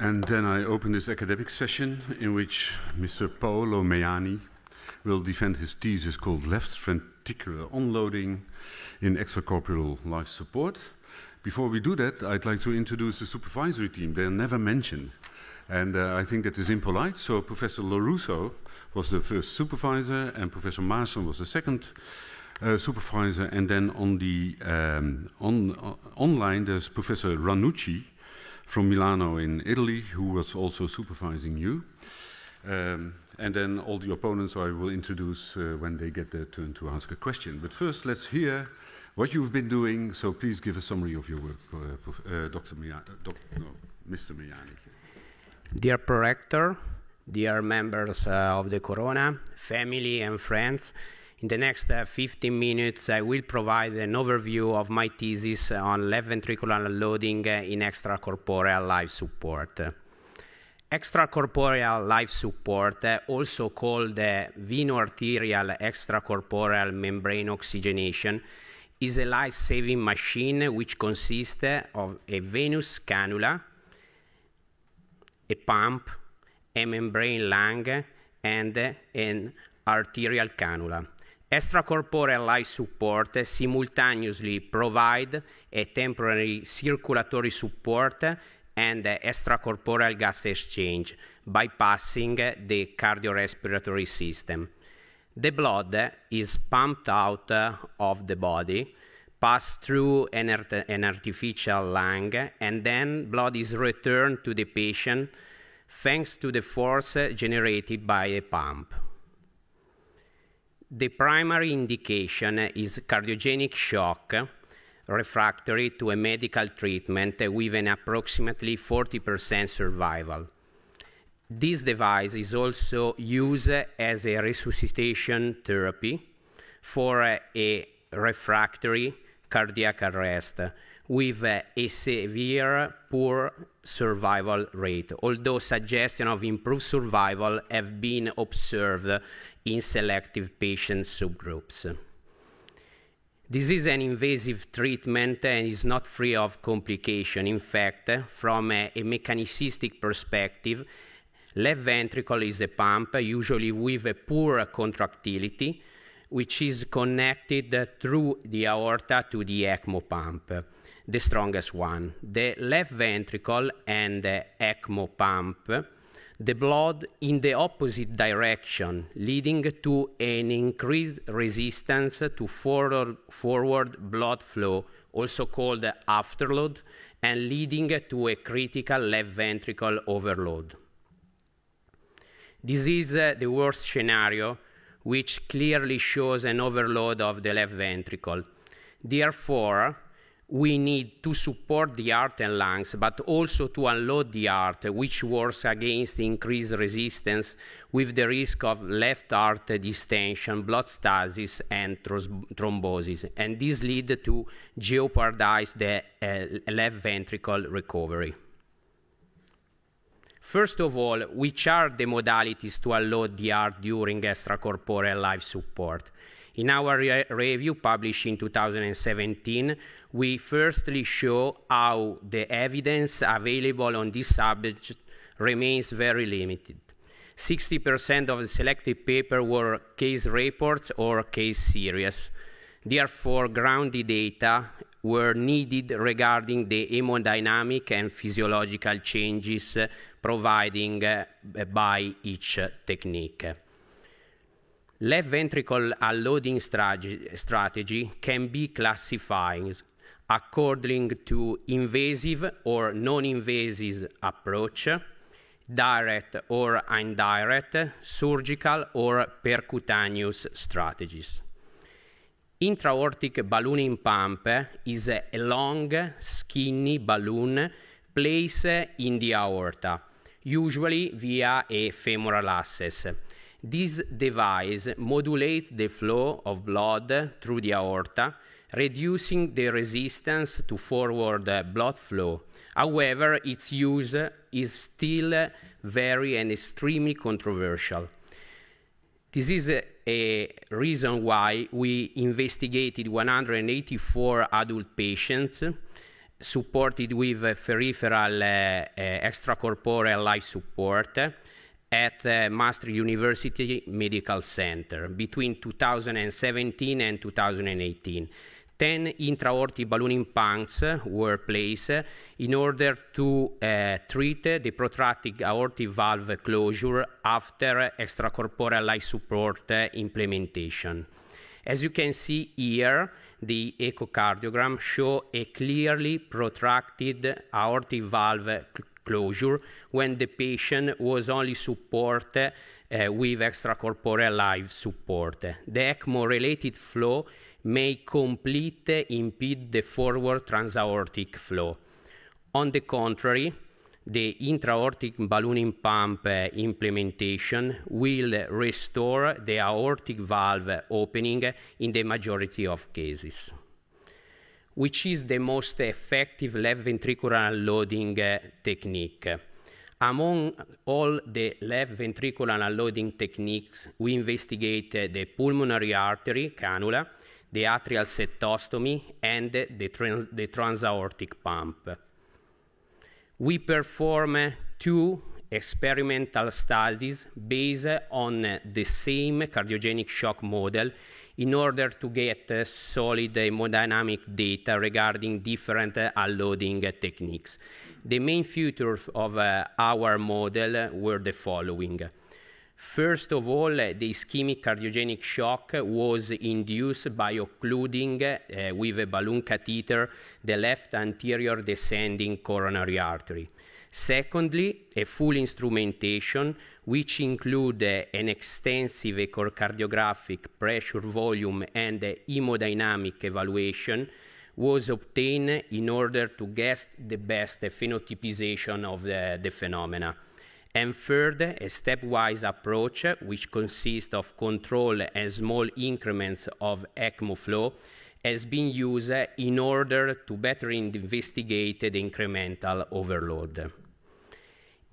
And then I open this academic session in which Mr. Paolo Meiani will defend his thesis called Left Ventricular Onloading in Extracorporeal Life Support. Before we do that, I'd like to introduce the supervisory team. They're never mentioned. And I think that is impolite. So Professor Lorusso was the first supervisor, and Professor Maassen was the second supervisor. And then on the online, there's Professor Ranucci from Milano in Italy, who was also supervising you. And then all the opponents I will introduce when they get their turn to ask a question. But first, let's hear what you've been doing. So please give a summary of your work, Mr. Meiani. Dear Prorector, dear members of the Corona, family and friends, in the next 15 minutes I will provide an overview of my thesis on left ventricular unloading in extracorporeal life support. Extracorporeal life support, also called veno-arterial extracorporeal membrane oxygenation, is a life-saving machine which consists of a venous cannula, a pump, a membrane lung, and an arterial cannula. Extracorporeal life support simultaneously provide a temporary circulatory support and extracorporeal gas exchange, bypassing the cardiorespiratory system. The blood is pumped out of the body, passed through an artificial lung, and then blood is returned to the patient thanks to the force generated by a pump. The primary indication is cardiogenic shock refractory to a medical treatment with an approximately 40% survival. This device is also used as a resuscitation therapy for a refractory cardiac arrest with a severe poor survival rate, although suggestions of improved survival have been observed in selective patient subgroups. This is an invasive treatment and is not free of complication. In fact, from a mechanicistic perspective, left ventricle is a pump, usually with a poor contractility, which is connected through the aorta to the ECMO pump, the strongest one. The left ventricle and the ECMO pump the blood in the opposite direction, leading to an increased resistance to forward blood flow, also called afterload, and leading to a critical left ventricle overload. This is the worst scenario, which clearly shows an overload of the left ventricle. Therefore, we need to support the heart and lungs, but also to unload the heart, which works against increased resistance with the risk of left heart distension, blood stasis, and thrombosis. And this leads to jeopardize the left ventricle recovery. First of all, which are the modalities to unload the heart during extracorporeal life support? In our review published in 2017, we firstly show how the evidence available on this subject remains very limited. 60% of the selected papers were case reports or case series. Therefore, grounded data were needed regarding the hemodynamic and physiological changes provided by each technique. Left ventricle unloading strategy can be classified according to invasive or non-invasive approach, direct or indirect, surgical or percutaneous strategies. Intra-aortic ballooning pump is a long, skinny balloon placed in the aorta, usually via a femoral access. This device modulates the flow of blood through the aorta, reducing the resistance to forward blood flow. However, its use is still very and extremely controversial. This is a reason why we investigated 184 adult patients supported with peripheral extracorporeal life support at Maastricht University Medical Center between 2017 and 2018. 10 intra-aortic ballooning pumps were placed in order to treat the protracted aortic valve closure after extracorporeal life support implementation. As you can see here, the echocardiogram shows a clearly protracted aortic valve closure when the patient was only supported with extracorporeal life support. The ECMO-related flow may completely impede the forward transaortic flow. On the contrary, the intra-aortic ballooning pump implementation will restore the aortic valve opening in the majority of cases. Which is the most effective left ventricular unloading technique? Among all the left ventricular unloading techniques, we investigate the pulmonary artery cannula, the atrial septostomy, and the transaortic pump. We perform 2 experimental studies based on the same cardiogenic shock model in order to get solid hemodynamic data regarding different unloading techniques. The main features of our model were the following. First of all, the ischemic cardiogenic shock was induced by occluding with a balloon catheter the left anterior descending coronary artery. Secondly, a full instrumentation, which include an extensive echocardiographic pressure, volume, and hemodynamic evaluation, was obtained in order to get the best phenotypization of the phenomena. And third, a stepwise approach, which consists of control and small increments of ECMO flow, has been used in order to better investigate the incremental overload.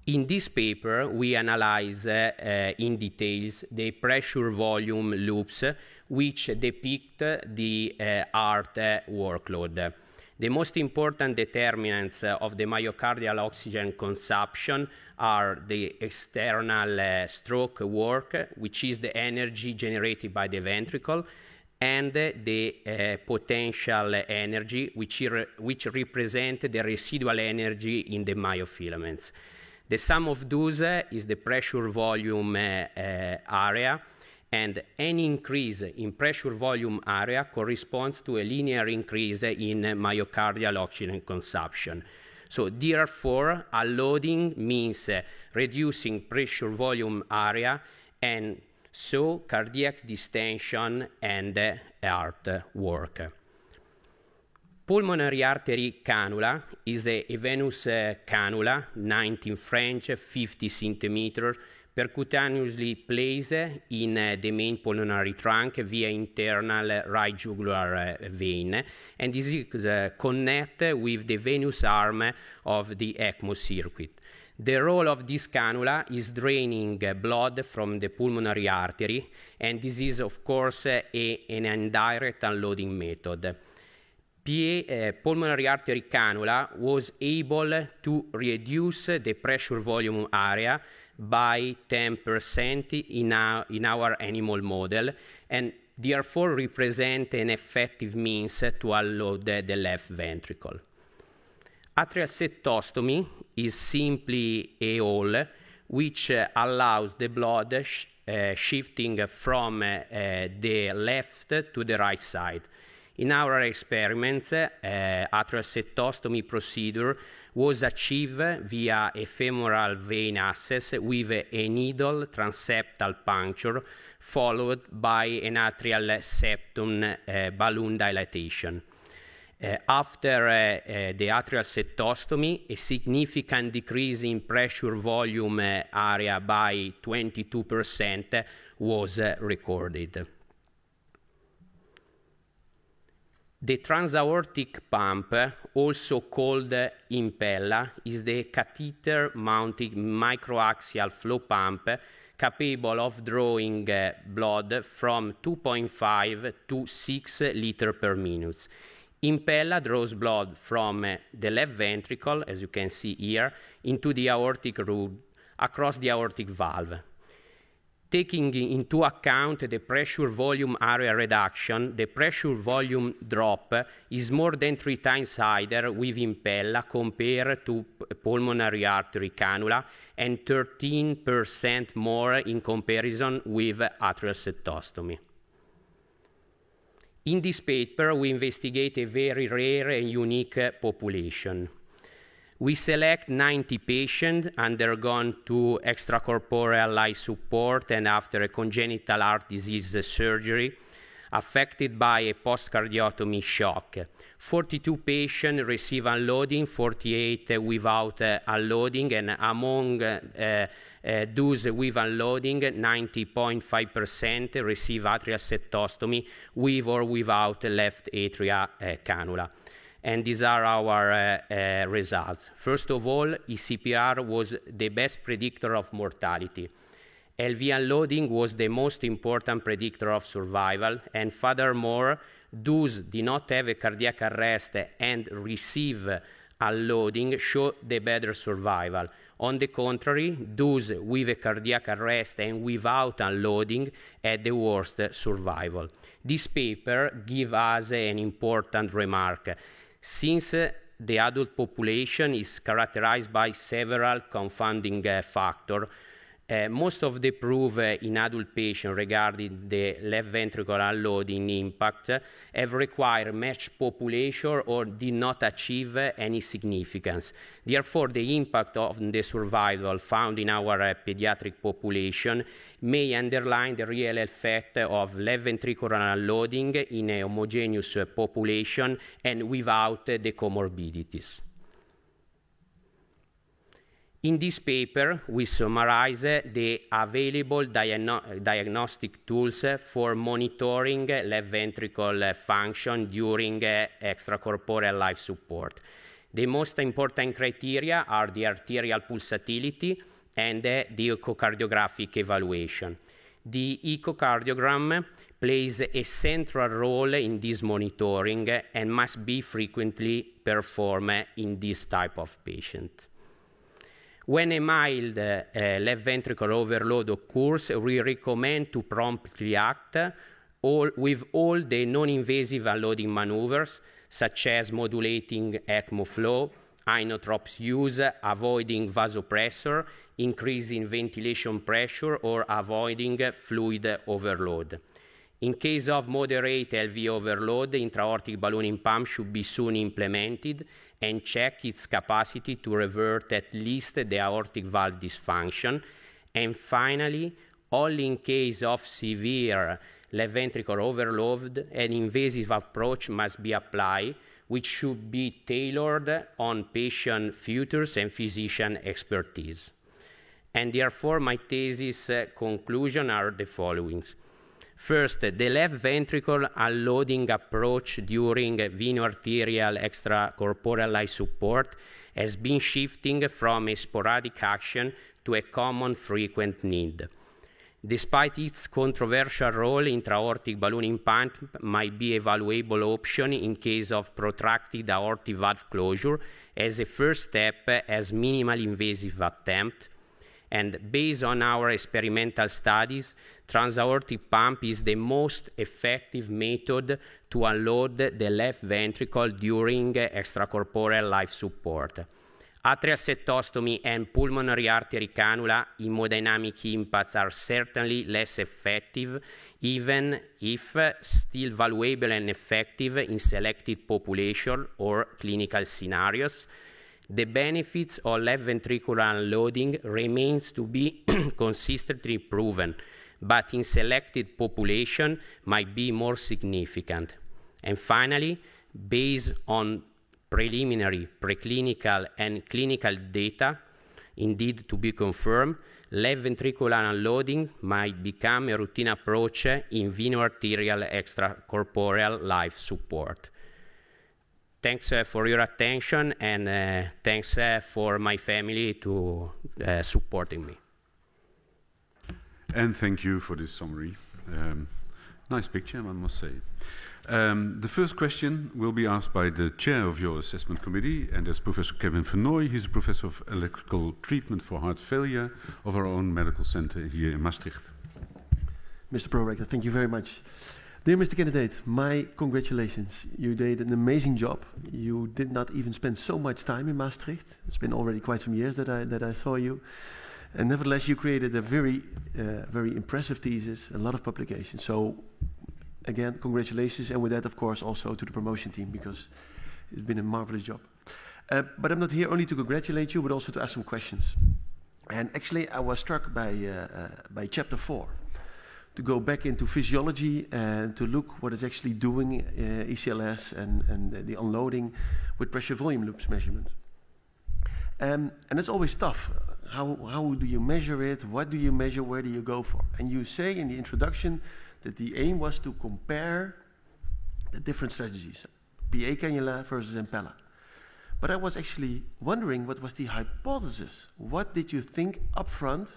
In this paper, we analyze in details the pressure volume loops which depict the heart workload. The most important determinants of the myocardial oxygen consumption are the external stroke work, which is the energy generated by the ventricle, and the potential energy, which represent the residual energy in the myofilaments. The sum of those is the pressure volume area, and any increase in pressure volume area corresponds to a linear increase in myocardial oxygen consumption. So therefore, unloading means reducing pressure volume area, and so cardiac distension and heart work. Pulmonary artery cannula is a venous cannula, 19 French, 50 centimeters, percutaneously placed in the main pulmonary trunk via internal right jugular vein, and this is connected with the venous arm of the ECMO circuit. The role of this cannula is draining blood from the pulmonary artery, and this is, of course, an indirect unloading method. Pulmonary artery cannula was able to reduce the pressure volume area by 10% in our animal model, and therefore represent an effective means to unload the left ventricle. Atrial septostomy is simply a hole which allows the blood shifting from the left to the right side. In our experiments, atrial septostomy procedure was achieved via a femoral vein access with a needle transeptal puncture followed by an atrial septum balloon dilatation. After the atrial septostomy, a significant decrease in pressure volume area by 22% was recorded. The transaortic pump, also called Impella, is the catheter-mounted microaxial flow pump capable of drawing blood from 2.5 to 6 liters per minute. Impella draws blood from the left ventricle, as you can see here, into the aortic root across the aortic valve. Taking into account the pressure volume area reduction, the pressure volume drop is more than 3 times higher with Impella compared to pulmonary artery cannula and 13% more in comparison with atrial septostomy. In this paper, we investigate a very rare and unique population. We select 90 patients undergone to extracorporeal life support and after a congenital heart disease surgery affected by a post-cardiotomy shock. 42 patients receive unloading, 48 without unloading, and among those with unloading, 90.5% receive atrial septostomy with or without left atria cannula. And these are our results. First of all, ECPR was the best predictor of mortality. LV unloading was the most important predictor of survival, and furthermore, those did not have a cardiac arrest and receive unloading show the better survival. On the contrary, those with a cardiac arrest and without unloading had the worst survival. This paper gives us an important remark. Since the adult population is characterized by several confounding factors, most of the proof in adult patients regarding the left ventricular unloading impact have required matched population or did not achieve any significance. Therefore, the impact of the survival found in our pediatric population may underline the real effect of left ventricular unloading in a homogeneous population and without the comorbidities. In this paper, we summarize the available diagnostic tools for monitoring left ventricle function during extracorporeal life support. The most important criteria are the arterial pulsatility and the echocardiographic evaluation. The echocardiogram plays a central role in this monitoring and must be frequently performed in this type of patient. When a mild left ventricular overload occurs, we recommend to promptly act with all the non-invasive unloading maneuvers, such as modulating ECMO flow, inotropes use, avoiding vasopressor, increasing ventilation pressure, or avoiding fluid overload. In case of moderate LV overload, intra-aortic ballooning pump should be soon implemented and check its capacity to revert at least the aortic valve dysfunction. And finally, only in case of severe left ventricular overload, an invasive approach must be applied, which should be tailored on patient features and physician expertise. And therefore, my thesis conclusion are the following. First, the left ventricle unloading approach during veno-arterial extracorporeal life support has been shifting from a sporadic action to a common frequent need. Despite its controversial role, intra-aortic ballooning pump might be a valuable option in case of protracted aortic valve closure as a first step as minimally invasive attempt. And based on our experimental studies, transaortic pump is the most effective method to unload the left ventricle during extracorporeal life support. Atrial septostomy and pulmonary artery cannula hemodynamic impacts are certainly less effective, even if still valuable and effective in selected population or clinical scenarios. The benefits of left ventricular unloading remains to be consistently proven, but in selected population might be more significant. And finally, based on preliminary, preclinical, and clinical data, indeed to be confirmed, left ventricular unloading might become a routine approach in veno-arterial extracorporeal life support. Thanks for your attention, and thanks for my family to supporting me. And thank you for this summary. Nice picture, I must say. The first question will be asked by the chair of your assessment committee, and that's Professor Kevin Vernooy. He's a professor of electrical treatment for heart failure of our own medical center here in Maastricht. Mr. Prorector, thank you very much. Dear Mr. Candidate, my congratulations. You did an amazing job. You did not even spend so much time in Maastricht. It's been already quite some years that I saw you. And nevertheless, you created a very impressive thesis, a lot of publications. So, again, congratulations. And with that, of course, also to the promotion team, because it's been a marvelous job. But I'm not here only to congratulate you, but also to ask some questions. And actually, I was struck by chapter 4. To go back into physiology and to look what is actually doing ECLS and the unloading with pressure volume loops measurement. And it's always tough. How do you measure it? What do you measure? Where do you go for? And you say in the introduction that the aim was to compare the different strategies, PA cannula versus Impella. But I was actually wondering, what was the hypothesis? What did you think up front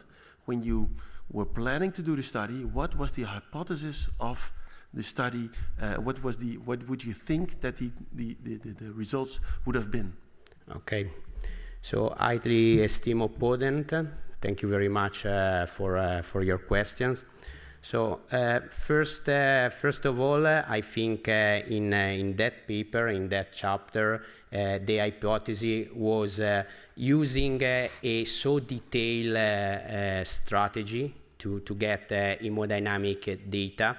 when you were planning to do the study? What was the hypothesis of the study? What would you think that the results would have been? Okay, so highly esteemed opponent, thank you very much for your questions. So first of all, I think in that paper, in that chapter, the hypothesis was using a so detailed strategy to get hemodynamic data.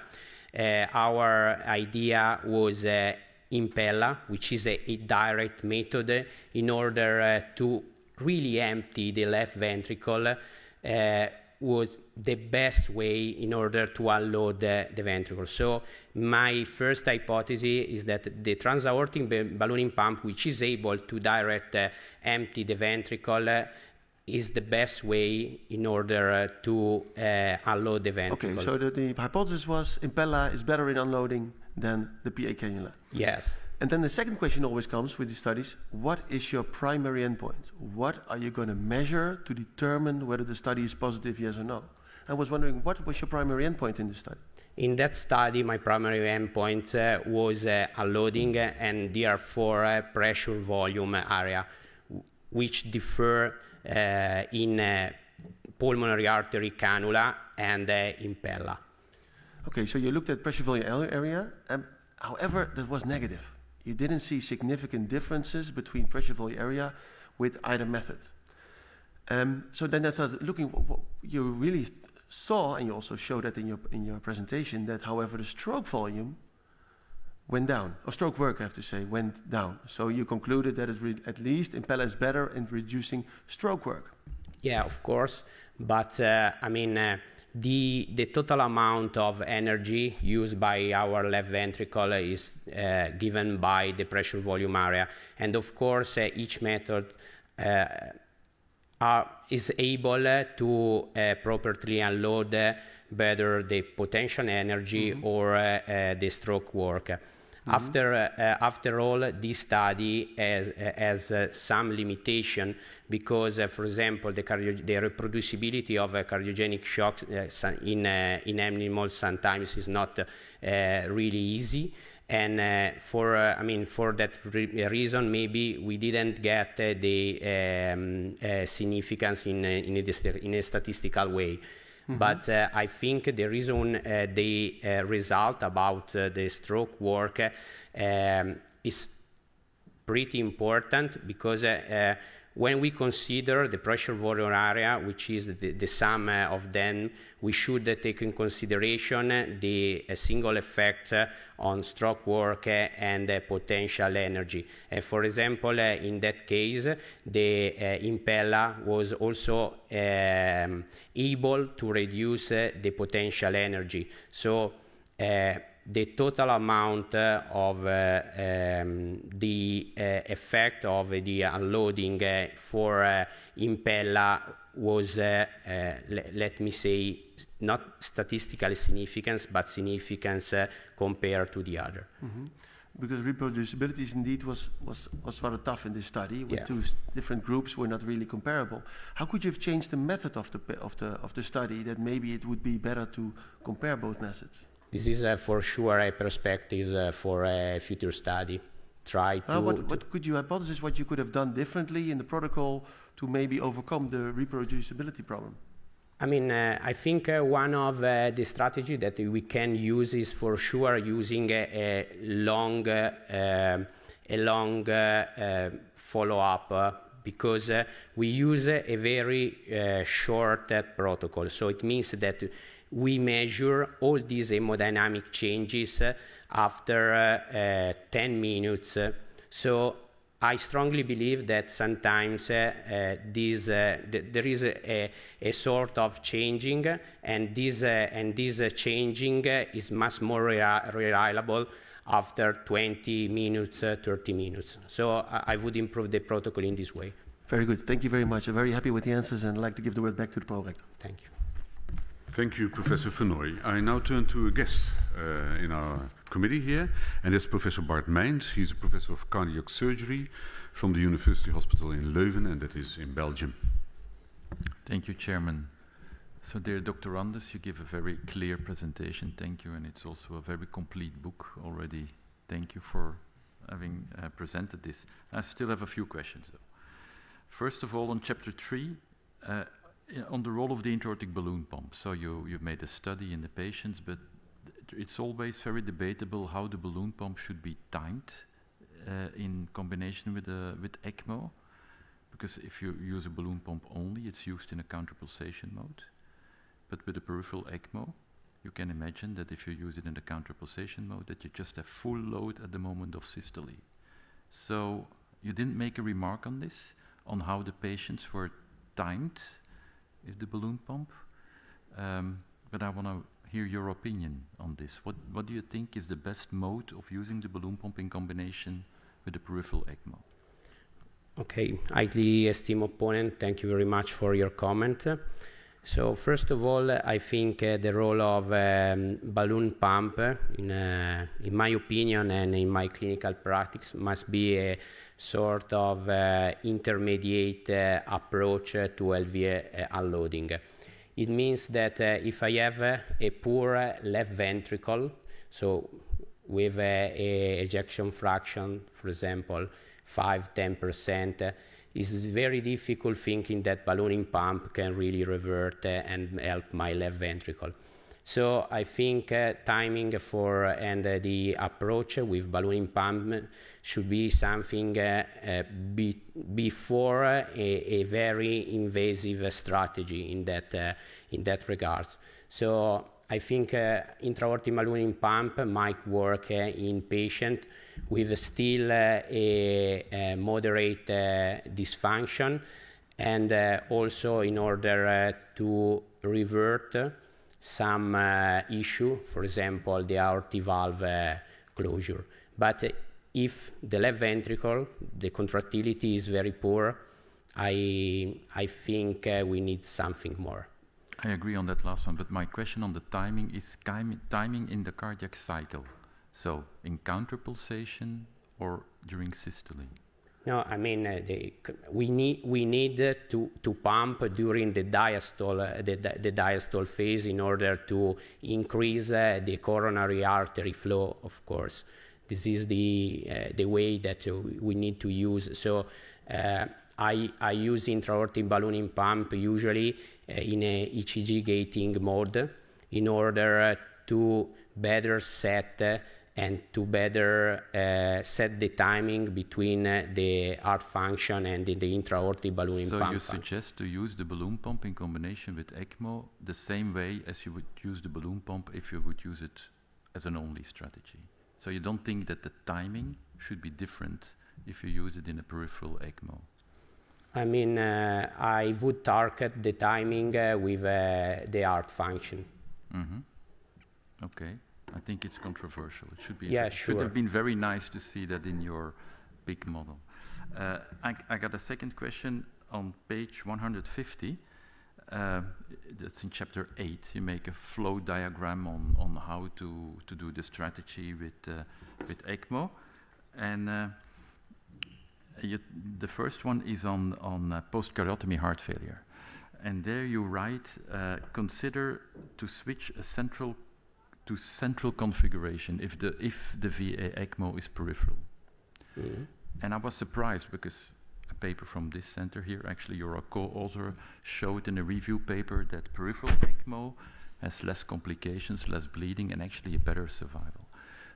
Our idea was Impella, which is a direct method in order to really empty the left ventricle, was the best way in order to unload the ventricle. So my first hypothesis is that the transaortic ballooning pump, which is able to direct empty the ventricle, is the best way in order to unload the ventricle. Okay, so the hypothesis was Impella is better in unloading than the PA cannula. Yes. And then the second question always comes with these studies: what is your primary endpoint? What are you going to measure to determine whether the study is positive, yes or no? I was wondering, what was your primary endpoint in the study? In that study, my primary endpoint was unloading and therefore pressure volume area, which differ in pulmonary artery cannula and Impella. Okay, so you looked at pressure volume area. However, that was negative. You didn't see significant differences between pressure volume area with either method. So then I thought, looking, what you really saw, and you also showed that in your presentation, that however the stroke volume went down, or stroke work I have to say, went down. So you concluded that at least Impella is better in reducing stroke work. Yeah, of course, but I mean, the total amount of energy used by our left ventricle is given by the pressure volume area, and of course each method is able to properly unload better the potential energy or the stroke work. After all, this study has some limitation because, for example, the reproducibility of cardiogenic shock in animals sometimes is not really easy. And for that reason, maybe we didn't get the significance in a statistical way. But I think the reason the result about the stroke work is pretty important because when we consider the pressure volume area, which is the sum of them, we should take in consideration the single effect on stroke work and potential energy. For example, in that case, the Impella was also able to reduce the potential energy. So the total amount of the effect of the unloading for Impella was, let me say, not statistically significant, but significance compared to the other. Because reproducibility indeed was rather tough in this study. With two different groups were not really comparable. How could you have changed the method of the study that maybe it would be better to compare both methods? This is for sure a perspective for a future study. What could you hypothesize what you could have done differently in the protocol to maybe overcome the reproducibility problem? I mean, I think one of the strategy that we can use is for sure using a long follow-up because we use a very short protocol. So it means that we measure all these hemodynamic changes after 10 minutes. So I strongly believe that sometimes there is a sort of changing, and this changing is much more reliable after 20 minutes, 30 minutes. So I would improve the protocol in this way. Very good. Thank you very much. I'm very happy with the answers, and I'd like to give the word back to the prorector. Thank you. Thank you, Professor Vernooy. I now turn to a guest in our committee here, and that's Professor Bart Meijns. He's a professor of cardiac surgery from the University Hospital in Leuven, and that is in Belgium. Thank you, Chairman. So, dear Dr. Anders, you give a very clear presentation. Thank you, and it's also a very complete book already. Thank you for having presented this. I still have a few questions, though. First of all, on Chapter 3, on the role of the intra-aortic balloon pump. So you've made a study in the patients, but it's always very debatable how the balloon pump should be timed in combination with ECMO, because if you use a balloon pump only, it's used in a counterpulsation mode. But with a peripheral ECMO, you can imagine that if you use it in the counterpulsation mode, that you just have full load at the moment of systole. So you didn't make a remark on this, on how the patients were timed with the balloon pump, but I want to hear your opinion on this. What do you think is the best mode of using the balloon pump in combination with the peripheral ECMO? Okay, highly esteemed opponent, thank you very much for your comment. So first of all, I think the role of balloon pump, in my opinion and in my clinical practice, must be a sort of intermediate approach to LV unloading. It means that if I have a poor left ventricle, so with a ejection fraction, for example, 5–10%, it's very difficult thinking that ballooning pump can really revert and help my left ventricle. So I think timing for and the approach with ballooning pump should be something before a very invasive strategy in that regards. So I think intra-aortic ballooning pump might work in patient with still a moderate dysfunction, and also in order to revert some issue, for example, the aortic valve closure. But if the left ventricle, the contractility is very poor, I think we need something more. I agree on that last one, but my question on the timing is timing in the cardiac cycle. So in counterpulsation or during systole? No, I mean we need to pump during the diastole, the diastole phase, in order to increase the coronary artery flow. Of course, this is the way that we need to use. So I use intra-aortic ballooning pump usually in a ECG gating mode in order to better set and to better set the timing between the heart function and the intra-aortic ballooning pump. So you suggest to use the balloon pump in combination with ECMO the same way as you would use the balloon pump if you would use it as an only strategy. So you don't think that the timing should be different if you use it in a peripheral ECMO? I mean, I would target the timing with the heart function. Mm-hmm. Okay. I think it's controversial. It should be. Yeah, it sure. should have been very nice to see that in your big model. I got a second question on page 150. That's in chapter 8. You make a flow diagram on how to do the strategy with ECMO, and the first one is on post-cardiotomy heart failure, and there you write, consider to switch a central to central configuration if the VA ECMO is peripheral. Mm-hmm. And I was surprised because a paper from this center here, actually your co-author showed in a review paper that peripheral ECMO has less complications, less bleeding, and actually a better survival.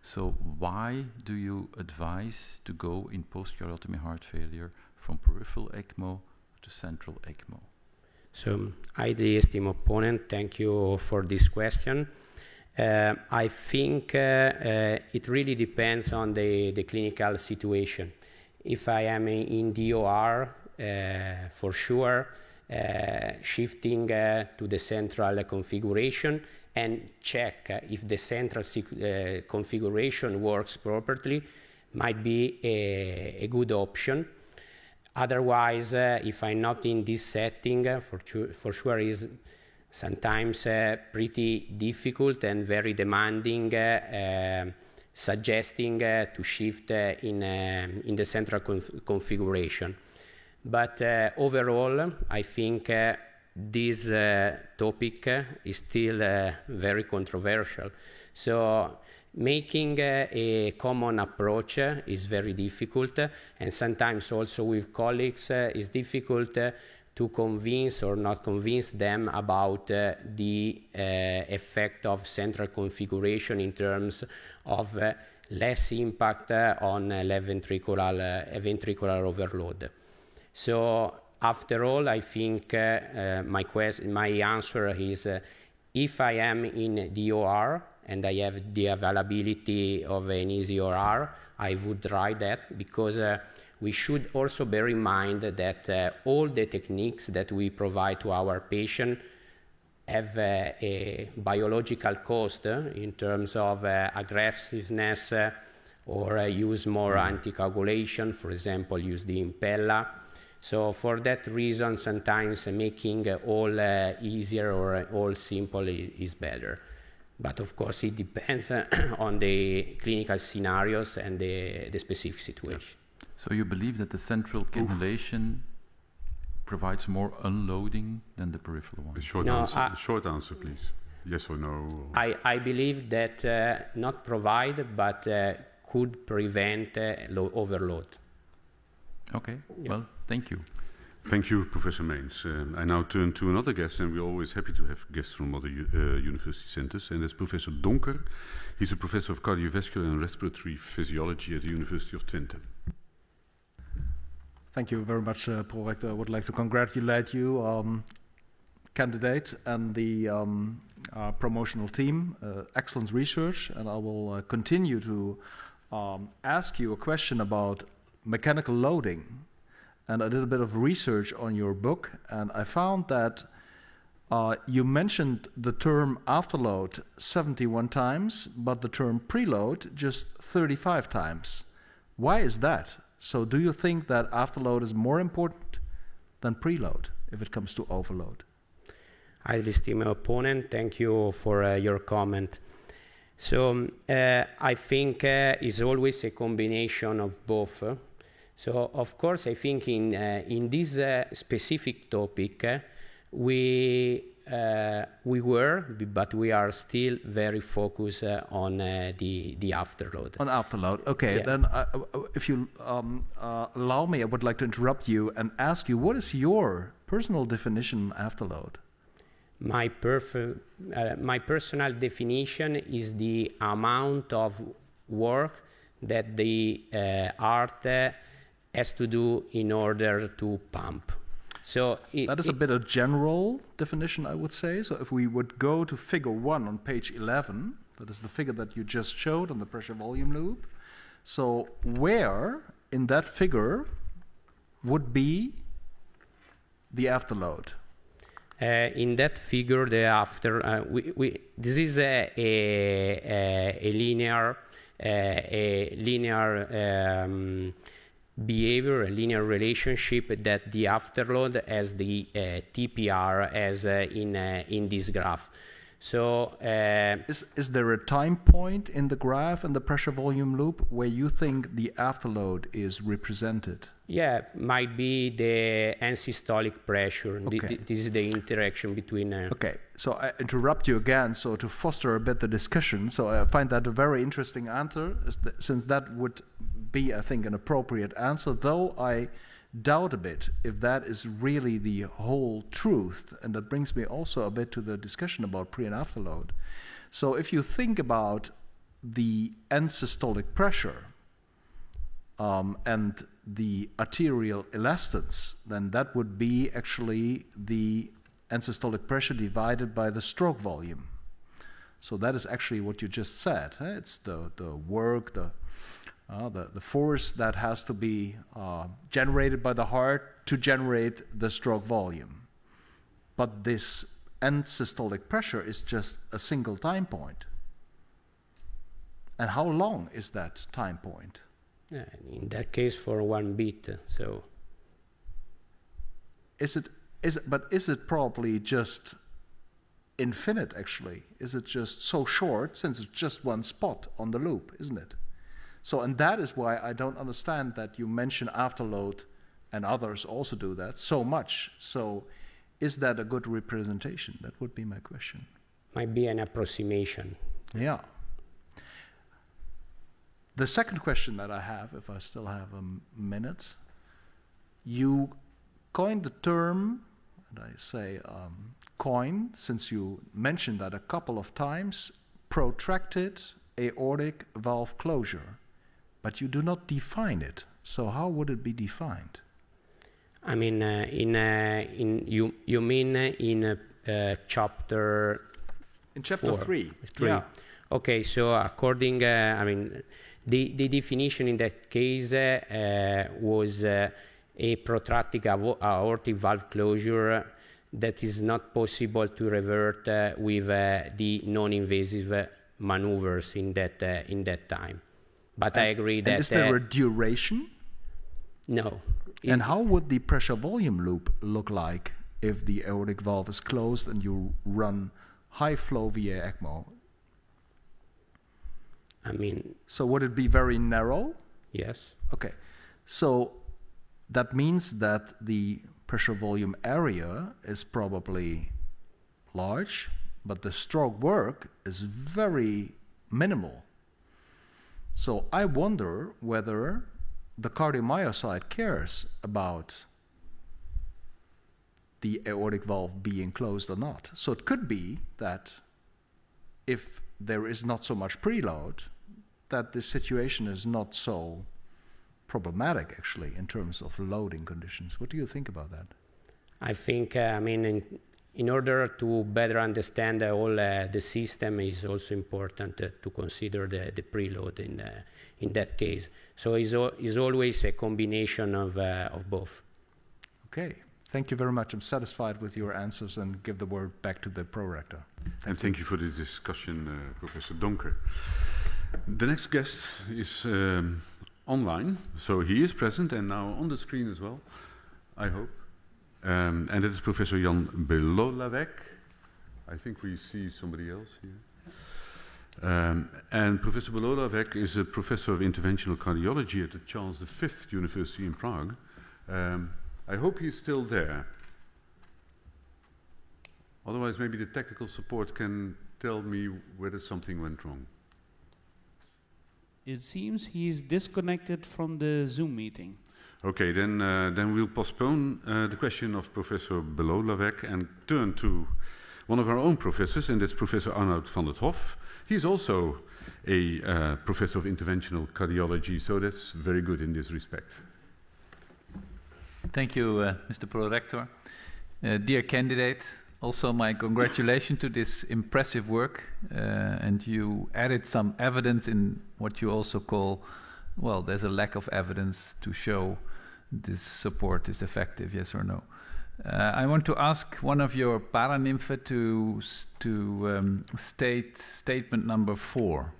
So why do you advise to go in post-cardiotomy heart failure from peripheral ECMO to central ECMO? So, highly esteemed opponent, thank you for this question. I think it really depends on the clinical situation. If I am in DOR, for sure, shifting to the central configuration and check if the central configuration works properly might be a good option. Otherwise, if I'm not in this setting, for sure is sometimes pretty difficult and very demanding, suggesting to shift in the central configuration. But overall, I think this topic is still very controversial. So making a common approach is very difficult, and sometimes also with colleagues it's difficult to convince or not convince them about the effect of central configuration in terms of less impact on left ventricular overload. So after all, I think my answer is if I am in DOR and I have the availability of an easy OR, I would try that, because we should also bear in mind that all the techniques that we provide to our patient have a biological cost in terms of aggressiveness or use more anticoagulation, for example, use the Impella. So for that reason, sometimes making all easier or all simple is better. But of course, it depends on the clinical scenarios and the specific situation. So you believe that the central cannulation provides more unloading than the peripheral one? Short answer, please. Yes or no? I believe that not provide, but could prevent overload. Okay, well, thank you. Thank you, Professor Meijns. I now turn to another guest, and we're always happy to have guests from other university centers, and that's Professor Donker. He's a professor of cardiovascular and respiratory physiology at the University of Twente. Thank you very much, Prorector. I would like to congratulate you, candidate, and the promotional team. Excellent research, and I will continue to ask you a question about mechanical loading. And I did a bit of research on your book, and I found that you mentioned the term afterload 71 times, but the term preload just 35 times. Why is that? So do you think that afterload is more important than preload if it comes to overload? Highly esteemed opponent, thank you for your comment. So I think it's always a combination of both. So of course, I think in this specific topic, we were, but we are still very focused on the afterload. On afterload, okay. Yeah. Then if you allow me, I would like to interrupt you and ask you, what is your personal definition of afterload? My personal definition is the amount of work that the heart has to do in order to pump. So that is a bit of general definition, I would say. So if we would go to figure 1 on page 11, that is the figure that you just showed on the pressure volume loop. So where in that figure would be the afterload? In that figure, the after this is a linear behavior, a linear relationship that the afterload as the TPR as in this graph. So is there a time point in the graph and the pressure volume loop where you think the afterload is represented? yeah, might be the end systolic pressure. Okay. This is the interaction between. Okay, so I interrupt you again, so to foster a bit the discussion. So I find that a very interesting answer, since that would be, I think, an appropriate answer, though I doubt a bit if that is really the whole truth. And that brings me also a bit to the discussion about pre and afterload. So if you think about the end systolic pressure and the arterial elastance, then that would be actually the end systolic pressure divided by the stroke volume. So that is actually what you just said. It's the work, the force that has to be generated by the heart to generate the stroke volume. But this end systolic pressure is just a single time point. And how long is that time point? In that case, for 1 beat. So Is it probably just infinite, actually? Is it just so short, since it's just one spot on the loop, isn't it? So, and that is why I don't understand that you mention afterload, and others also do that, so much. So is that a good representation? That would be my question. might be an approximation. Yeah. The second question that I have, if I still have a minute, you coined the term, and I say coined, since you mentioned that a couple of times, protracted aortic valve closure, but you do not define it. So how would it be defined? I mean, you mean in chapter? In chapter 3. Yeah. Okay, so according, I mean, the definition in that case was a protracted aortic valve closure that is not possible to revert with the non-invasive maneuvers in that time. But I agree that... And is there a duration? No. And how would the pressure volume loop look like if the aortic valve is closed and you run high flow via ECMO? I mean... So would it be very narrow? Yes. Okay. So that means that the pressure volume area is probably large, but the stroke work is very minimal. So I wonder whether the cardiomyocyte cares about the aortic valve being closed or not. So it could be that if there is not so much preload, that this situation is not so problematic, actually, in terms of loading conditions. What do you think about that? I think, I mean, in order to better understand all the system, is also important to consider the preload in that case. So it's always a combination of both. Okay. Thank you very much. I'm satisfied with your answers and give the word back to the pro-rector. And thank you for the discussion, Professor Donker. The next guest is online, so he is present and now on the screen as well, I hope. And it is Professor Jan Belolavec. I think we see somebody else here. And Professor Belolavec is a professor of interventional cardiology at the Charles V University in Prague. I hope he's still there. Otherwise, maybe the technical support can tell me whether something went wrong. It seems he's disconnected from the Zoom meeting. Okay, then we'll postpone the question of Professor Belolavec and turn to one of our own professors, and that's Professor Arnoud van der Hof. He's also a professor of interventional cardiology, so that's very good in this respect. Thank you, Mr. Pro-Rector. Dear candidate, also my congratulations to this impressive work. And you added some evidence in what you also call, well, there's a lack of evidence to show this support is effective, yes or no. I want to ask one of your paranympha to state statement number 4.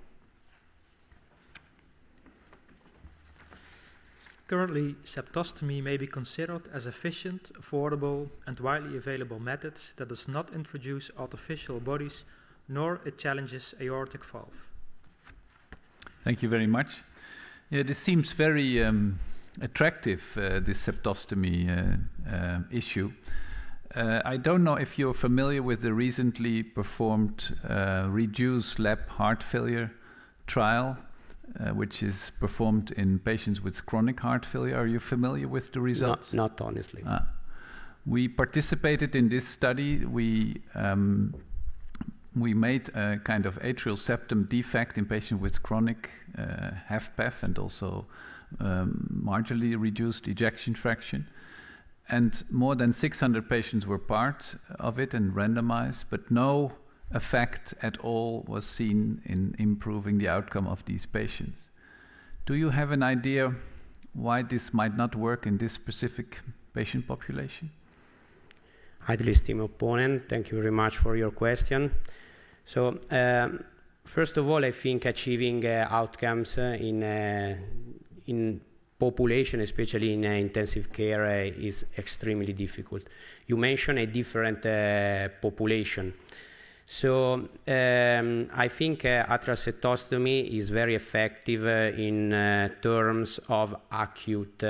Currently, septostomy may be considered as efficient, affordable, and widely available method that does not introduce artificial bodies nor it challenges aortic valve. Thank you very much. Yeah, this seems very attractive, this septostomy issue. I don't know if you're familiar with the recently performed REDUCE lab heart failure trial, which is performed in patients with chronic heart failure. Are you familiar with the results? Not honestly. We participated in this study. We made a kind of atrial septum defect in patients with chronic HFpEF and also marginally reduced ejection fraction. And more than 600 patients were part of it and randomized, but no effect at all was seen in improving the outcome of these patients. Do you have an idea why this might not work in this specific patient population? Highly esteemed opponent, thank you very much for your question. So, first of all, I think achieving outcomes in population, especially in intensive care, is extremely difficult. You mentioned a different population. So I think atrial septostomy is very effective in terms of acute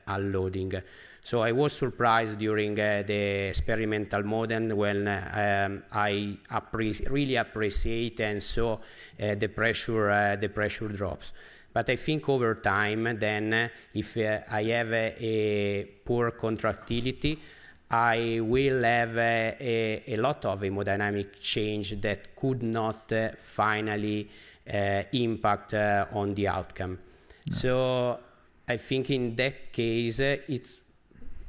unloading. So I was surprised during the experimental model when I really appreciate and saw the pressure drops. But I think over time, then, if I have a poor contractility, I will have a lot of hemodynamic change that could not finally impact on the outcome. No. So I think in that case, the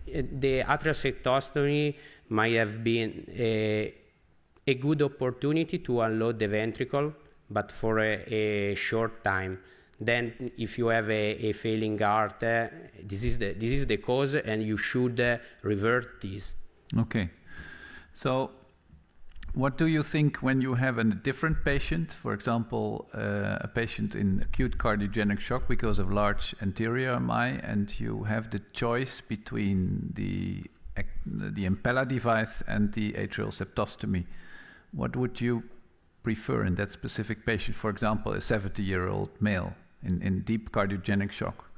atrial septostomy might have been a good opportunity to unload the ventricle, but for a short time. Then, if you have a failing heart, this is the cause, and you should revert this. Okay. So, what do you think when you have a different patient, for example, a patient in acute cardiogenic shock because of large anterior MI, and you have the choice between the Impella device and the atrial septostomy? What would you prefer in that specific patient, for example, a 70-year-old male in deep cardiogenic shock?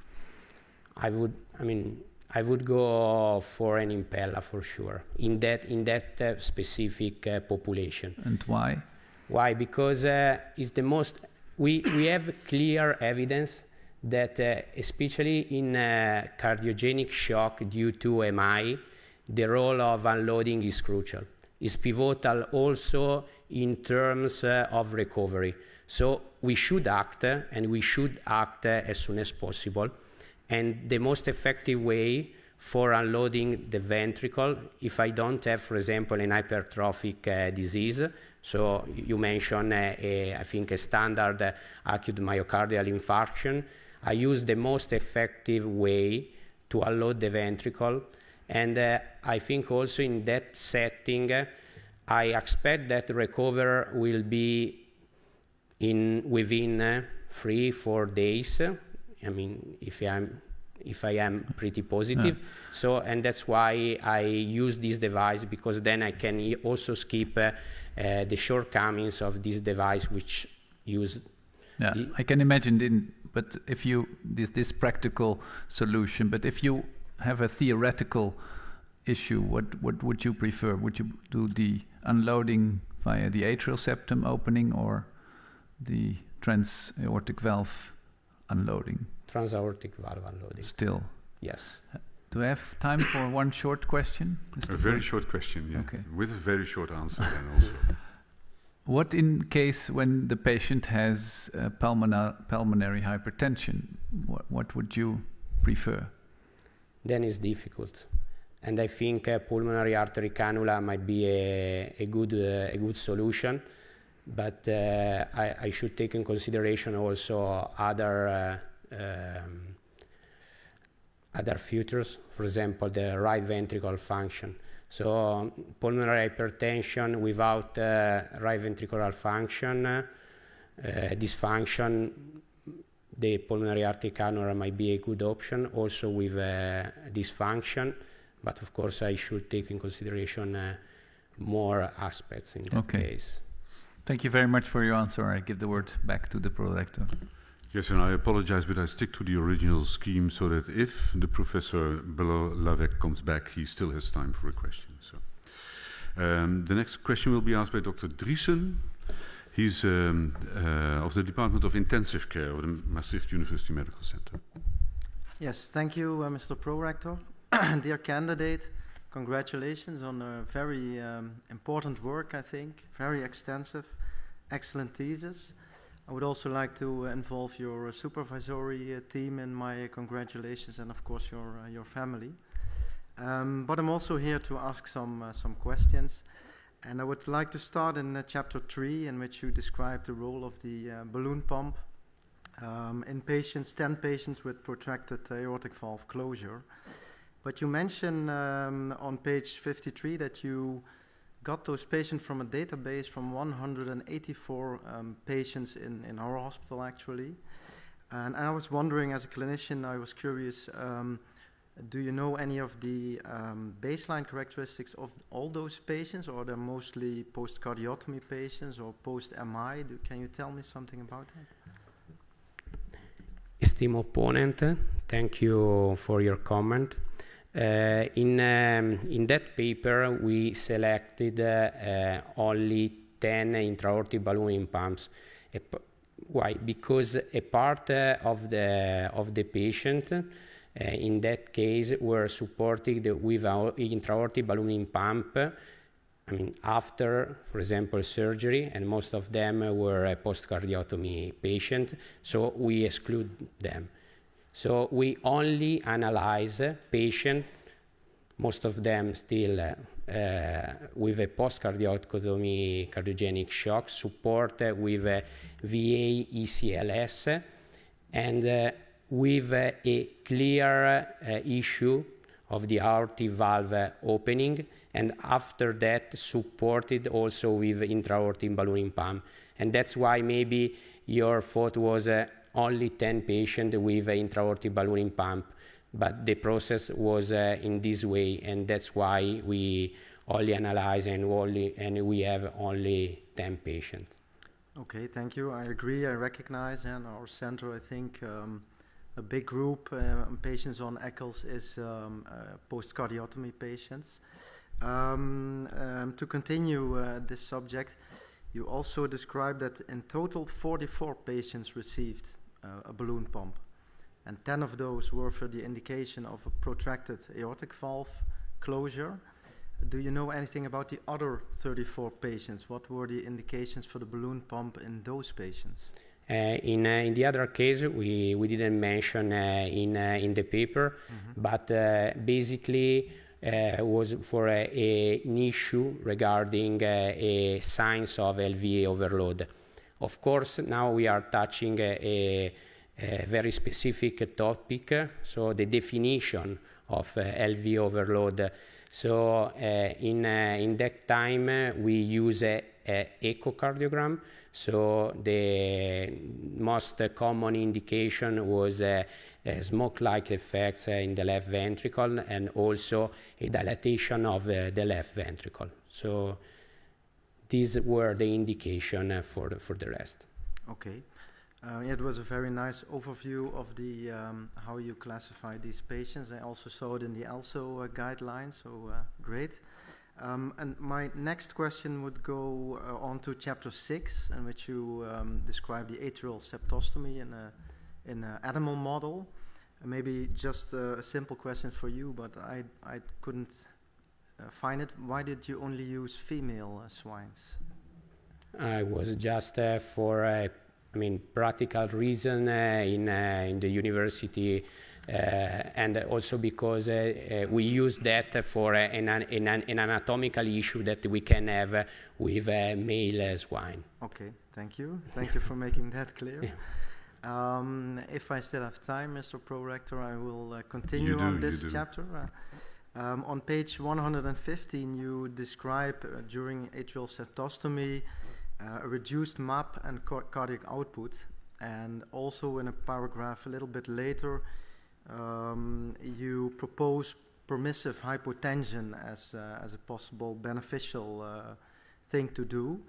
I would go for an Impella for sure in that specific population. And why? Why? Because it's the most. We have clear evidence that especially in cardiogenic shock due to MI, the role of unloading is crucial. It's pivotal also in terms of recovery. So we should act, and we should act as soon as possible. And the most effective way for unloading the ventricle, if I don't have, for example, an hypertrophic disease, so you mentioned, I think, a standard acute myocardial infarction, I use the most effective way to unload the ventricle. And I think also in that setting, I expect that recovery will be within 3-4 days. I mean, if I am pretty positive. So, and that's why I use this device, because then I can also skip the shortcomings of this device, which use. Yeah, I can imagine. But if you this practical solution, but if you have a theoretical issue, what would you prefer? Would you do the unloading via the atrial septum opening or the transaortic valve unloading? Transaortic valve unloading. Still? Yes. Do I have time for one short question? A very short question, yeah. Okay. With a very short answer then also. What in case when the patient has pulmonary hypertension? What would you prefer? Then it's difficult. And I think pulmonary artery cannula might be a good solution. But I should take in consideration also other features, for example, the right ventricle function. So pulmonary hypertension without right ventricular function, dysfunction, the pulmonary artery cannula might be a good option, also with dysfunction. But of course, I should take in consideration more aspects in that case. Thank you very much for your answer. I give the word back to the Prorector. Yes, and I apologize, but I stick to the original scheme so that if the Professor Belavec comes back, he still has time for a question. So, the next question will be asked by Dr. Driessen. He's of the Department of Intensive Care of the Maastricht University Medical Center. Yes, thank you, Mr. Prorector. Dear candidate, congratulations on a very important work, I think, very extensive, excellent thesis. I would also like to involve your supervisory team in my congratulations and, of course, your family. But I'm also here to ask some questions. And I would like to start in chapter 3, in which you describe the role of the balloon pump in patients, 10 patients with protracted aortic valve closure. But you mention on page 53 that you got those patients from a database from 184 patients in our hospital, actually. And I was wondering, as a clinician, I was curious, do you know any of the baseline characteristics of all those patients, or they're mostly post-cardiotomy patients or post-MI? Can you tell me something about that? Esteemed opponent, thank you for your comment. In that paper, we selected only 10 intra-aortic balloon pumps. Why? Because a part of the patient, in that case, were supported with our intra-aortic balloon pump. I mean, after, for example, surgery, and most of them were post-cardiotomy patients, so we exclude them. So we only analyze patients, most of them still with a post-cardiotomy cardiogenic shock, support with VA ECLS, and with a clear issue of the aortic valve opening, and after that supported also with intra-aortic balloon pump. And that's why maybe your thought was only 10 patients with intra-aortic balloon pump, but the process was in this way, and that's why we only analyze and we have only 10 patients. Okay, thank you. I agree. I recognize, and our center, I think, a big group patients on ECHLS is post-cardiotomy patients. To continue this subject, you also described that in total 44 patients received a balloon pump, and 10 of those were for the indication of a protracted aortic valve closure. Do you know anything about the other 34 patients? What were the indications for the balloon pump in those patients? In the other case, we didn't mention in the paper, but basically was for an issue regarding signs of LVA overload. Of course, now we are touching a very specific topic, so the definition of LVA overload. So in that time, we use a echocardiogram. So the most common indication was smoke-like effects in the left ventricle, and also a dilatation of the left ventricle. So these were the indication for the rest. Okay. It was a very nice overview of the how you classify these patients. I also saw it in the ELSO guidelines, so great. And my next question would go on to chapter 6, in which you describe the atrial septostomy in an animal model. Maybe just a simple question for you, but I couldn't find it. Why did you only use female swines? I was just for practical reason in the university, and also because we use that for an anatomical issue that we can have with male swine. Okay, thank you. Thank you for making that clear. If I still have time, Mr. Prorector, I will continue on this chapter. On page 115, you describe during atrial septostomy a reduced MAP and cardiac output, and also in a paragraph a little bit later, you propose permissive hypotension as a possible beneficial thing to do.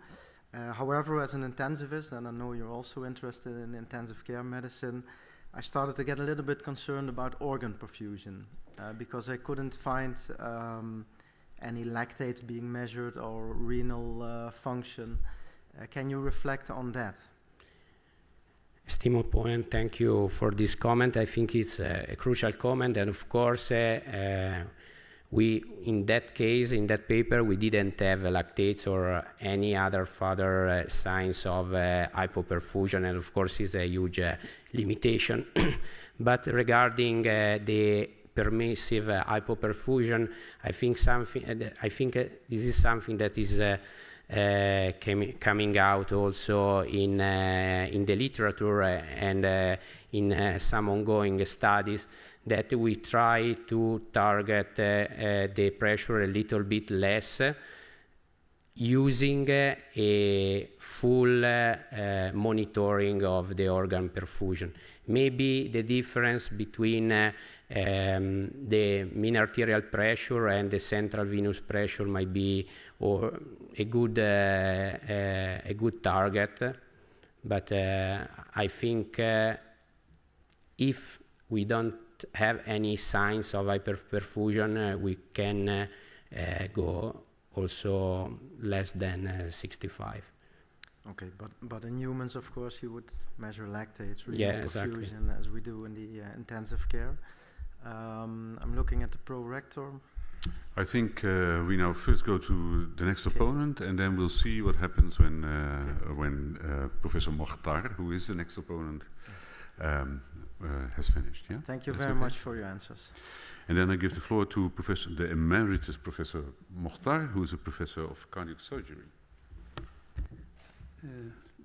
However, as an intensivist, and I know you're also interested in intensive care medicine, I started to get a little bit concerned about organ perfusion because I couldn't find any lactates being measured or renal function. Can you reflect on that? Esteemed opponent, thank you for this comment. I think it's a crucial comment, and of course, we, in that case, in that paper, we didn't have lactates or any other further signs of hypoperfusion, and of course, it's a huge limitation. But regarding the permissive hypoperfusion, I think this is something that is coming out also in the literature and in some ongoing studies, that we try to target the pressure a little bit less using a full monitoring of the organ perfusion. Maybe the difference between the mean arterial pressure and the central venous pressure might be a good target, but I think if we don't have any signs of hyperperfusion, we can go also less than 65. Okay, but in humans, of course, you would measure lactates, renal perfusion, as we do in the intensive care. I'm looking at the pro-rector. I think we now first go to the next opponent, and then we'll see what happens when Professor Mokhtar, who is the next opponent, has finished. Yeah? Thank you very much for your answers. And then I give the floor to the Emeritus Professor Mokhtar, who is a professor of cardiac surgery.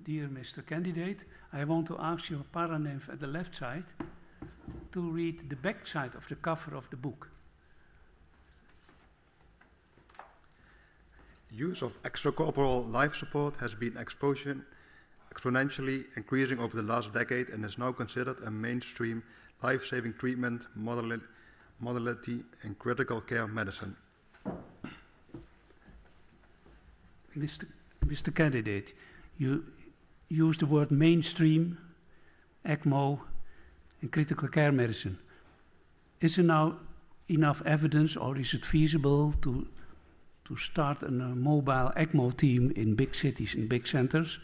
Dear Mr. Candidate, I want to ask your paranymph at the left side to read the back side of the cover of the book. Use of extracorporeal life support has been exponentially increasing over the last decade and is now considered a mainstream life-saving treatment modality in critical care medicine. Mr. Candidate, you use the word mainstream, ECMO, in critical care medicine. Is there now enough evidence, or is it feasible to start a mobile ECMO team in big cities, in big centers?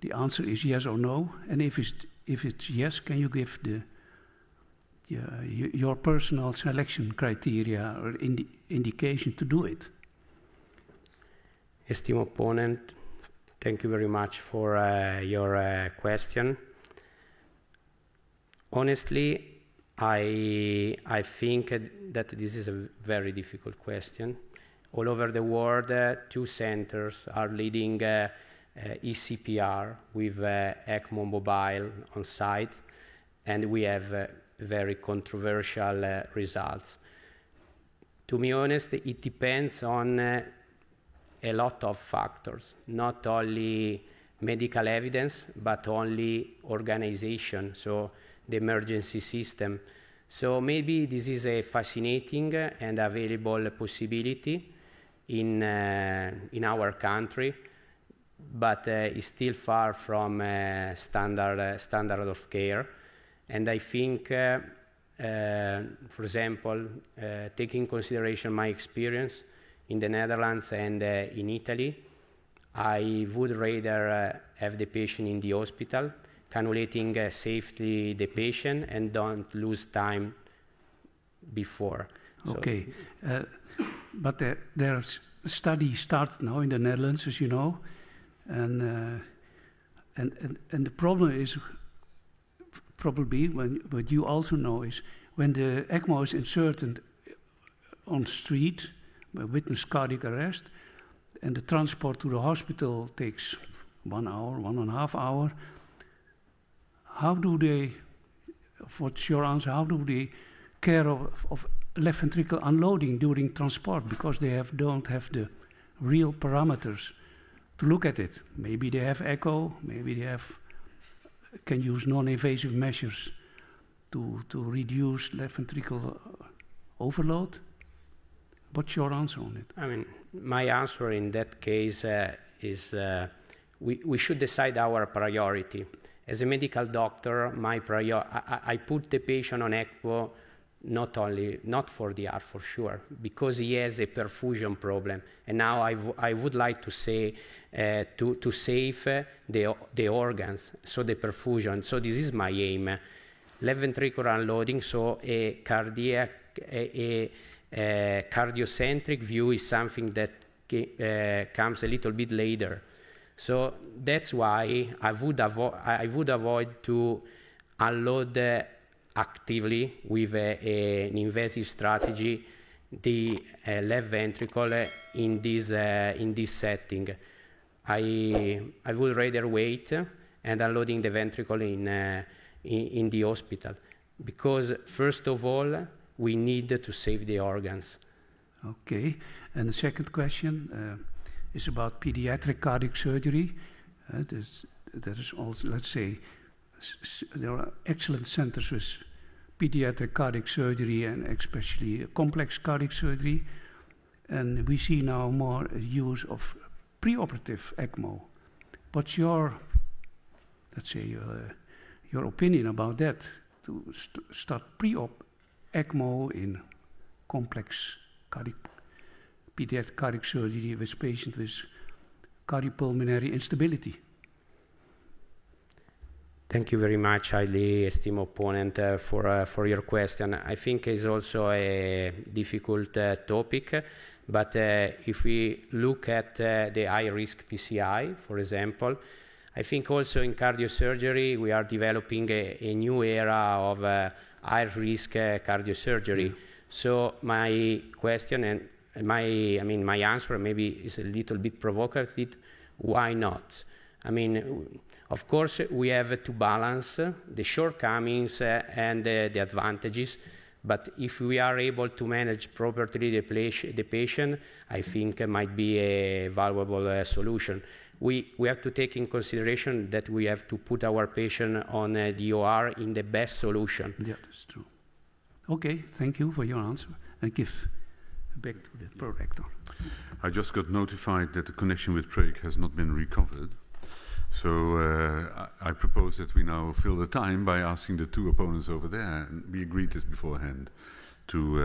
The answer is yes or no. And if it's yes, can you give your personal selection criteria or indication to do it? Esteemed opponent, thank you very much for your question. Honestly, I think that this is a very difficult question. All over the world, 2 centers are leading ECPR with ECMO mobile on site, and we have very controversial results. To be honest, it depends on a lot of factors, not only medical evidence, but only organization, so the emergency system. So maybe this is a fascinating and available possibility in our country, but it's still far from standard of care. And I think, for example, taking into consideration my experience in the Netherlands and in Italy, I would rather have the patient in the hospital, cannulating safely the patient and don't lose time before. Okay, but there's a study started now in the Netherlands, as you know, and the problem is probably what you also know is when the ECMO is inserted on street, witness cardiac arrest, and the transport to the hospital takes 1 hour, 1.5 hours. How do they, what's your answer, how do they care of left ventricle unloading during transport? Because they don't have the real parameters to look at it. Maybe they have echo, maybe they can use non-invasive measures to reduce left ventricle overload. What's your answer on it? I mean, my answer in that case is we should decide our priority. As a medical doctor, I put the patient on ECMO not for the heart for sure, because he has a perfusion problem. And now I would like to say to save the organs, so the perfusion. So this is my aim. Left ventricular unloading, so a cardiocentric view is something that comes a little bit later. So that's why I would avoid to unload actively with an invasive strategy the left ventricle in this setting. I would rather wait and unloading the ventricle in the hospital, because first of all we need to save the organs. Okay, and the second question is about pediatric cardiac surgery. There is also, let's say, there are excellent centers with pediatric cardiac surgery and especially complex cardiac surgery, and we see now more use of preoperative ECMO. What's your, let's say, your opinion about that? To start pre-op ECMO in complex pediatric cardiac surgery with patients with cardiopulmonary instability. Thank you very much, highly esteemed opponent, for your question. I think it's also a difficult topic, but if we look at the high-risk PCI, for example, I think also in cardiosurgery we are developing a new era of high-risk cardiosurgery. Yeah. So my question and my answer maybe is a little bit provocative. Why not? I mean, of course, we have to balance the shortcomings and the advantages, but if we are able to manage properly the patient, I think it might be a valuable solution. We have to take in consideration that we have to put our patient on the OR in the best solution. Yeah, that's true. Okay, thank you for your answer, and give back to the prorector. I just got notified that the connection with Prague has not been recovered. So I propose that we now fill the time by asking the two opponents over there, and we agreed this beforehand, to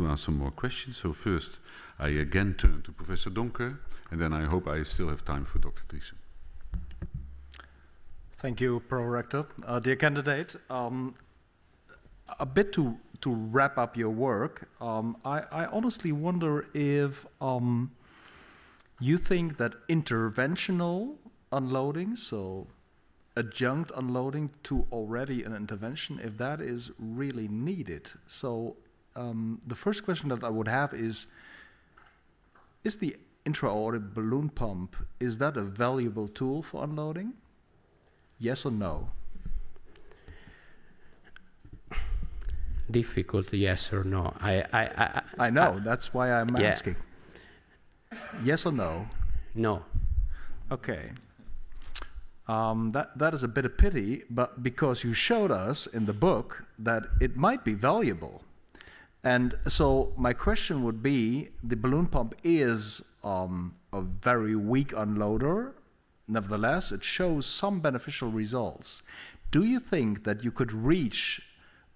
ask some more questions. So first, I again turn to Professor Donker, and then I hope I still have time for Dr. Thiessen. Thank you, Pro-Rector. Dear candidate, a bit to wrap up your work, I honestly wonder if you think that interventional unloading, so adjunct unloading to already an intervention, if that is really needed. So the first question that I would have is the intra-aortic balloon pump, is that a valuable tool for unloading? Yes or no? Difficult, yes or no. I know, that's why I'm asking. Yes or no? No. Okay. That is a bit of pity, but because you showed us in the book that it might be valuable. And so my question would be, the balloon pump is a very weak unloader. Nevertheless, it shows some beneficial results. Do you think that you could reach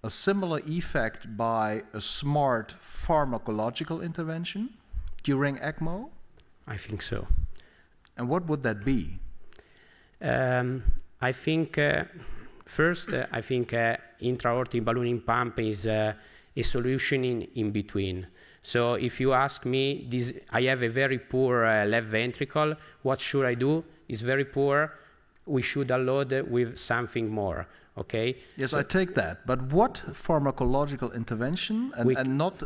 a similar effect by a smart pharmacological intervention during ECMO? I think so. And what would that be? I think first, I think intra-aortic ballooning pump is a solution in between. So if you ask me, I have a very poor left ventricle, what should I do? It's very poor. We should unload with something more. Okay. Yes, so I take that. But what pharmacological intervention, and not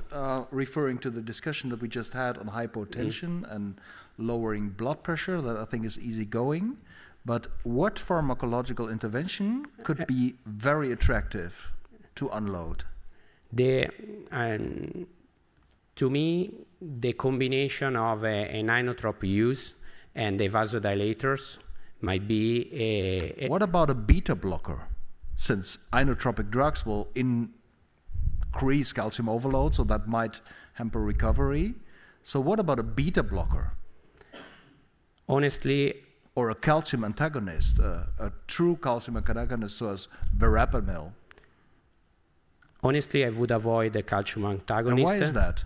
referring to the discussion that we just had on hypotension and lowering blood pressure, that I think is easygoing, but what pharmacological intervention could be very attractive to unload? To me, the combination of an inotrope use and the vasodilators might be What about a beta blocker? Since inotropic drugs will increase calcium overload, so that might hamper recovery. So what about a beta blocker? Honestly, or a calcium antagonist, a true calcium antagonist, so as verapamil? Honestly, I would avoid the calcium antagonist. And why is that?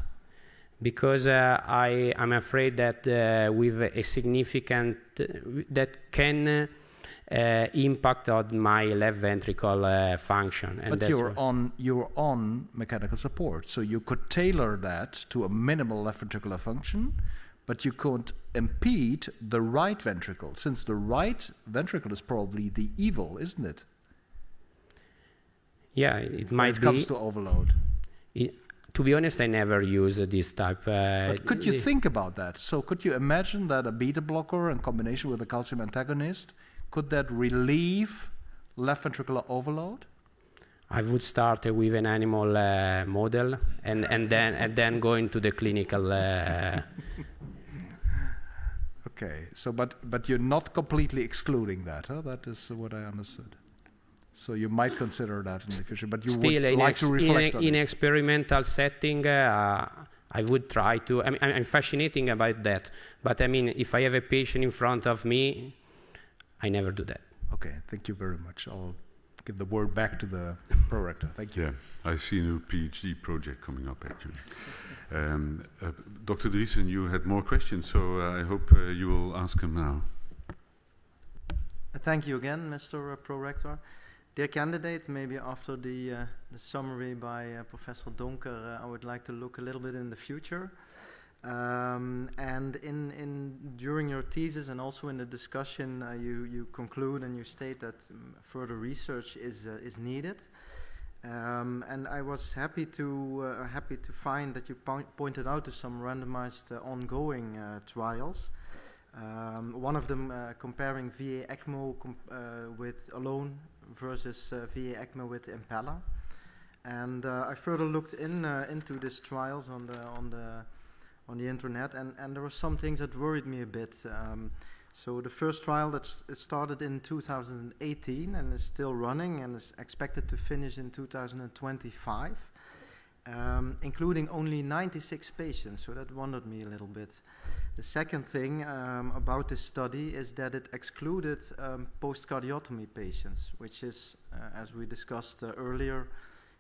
Because I'm afraid that with a significant that can impact on my left ventricle function. And but you're on mechanical support, so you could tailor that to a minimal left ventricular function, but you can't impede the right ventricle, since the right ventricle is probably the evil, isn't it? Yeah, it might be. When it comes to overload. To be honest, I never use this type. But could you think about that? So could you imagine that a beta blocker in combination with a calcium antagonist, could that relieve left ventricular overload? I would start with an animal model and then go into the clinical. Okay, so but you're not completely excluding that, huh? That is what I understood. So you might consider that in the future, but you still would like to reflect on it. In experimental setting, I would try to. I mean, I'm fascinating about that, but I mean, if I have a patient in front of me, I never do that. Okay, thank you very much. I'll give the word back to the prorector. Thank you. Yeah, I see a new PhD project coming up actually. Dr. Driessen, you had more questions, so I hope you will ask him now. Thank you again, Mr. Prorector. Dear candidate, maybe after the summary by Professor Donker, I would like to look a little bit in the future. And during your thesis and also in the discussion, you conclude and you state that further research is needed. And I was happy to find that you pointed out to some randomized ongoing trials. One of them comparing VA ECMO with alone versus VA ECMO with Impella, and I further looked into these trials on the internet, and there were some things that worried me a bit. So the first trial that started in 2018 and is still running and is expected to finish in 2025, including only 96 patients. So that wondered me a little bit. The second thing about this study is that it excluded post-cardiotomy patients, which is, as we discussed earlier,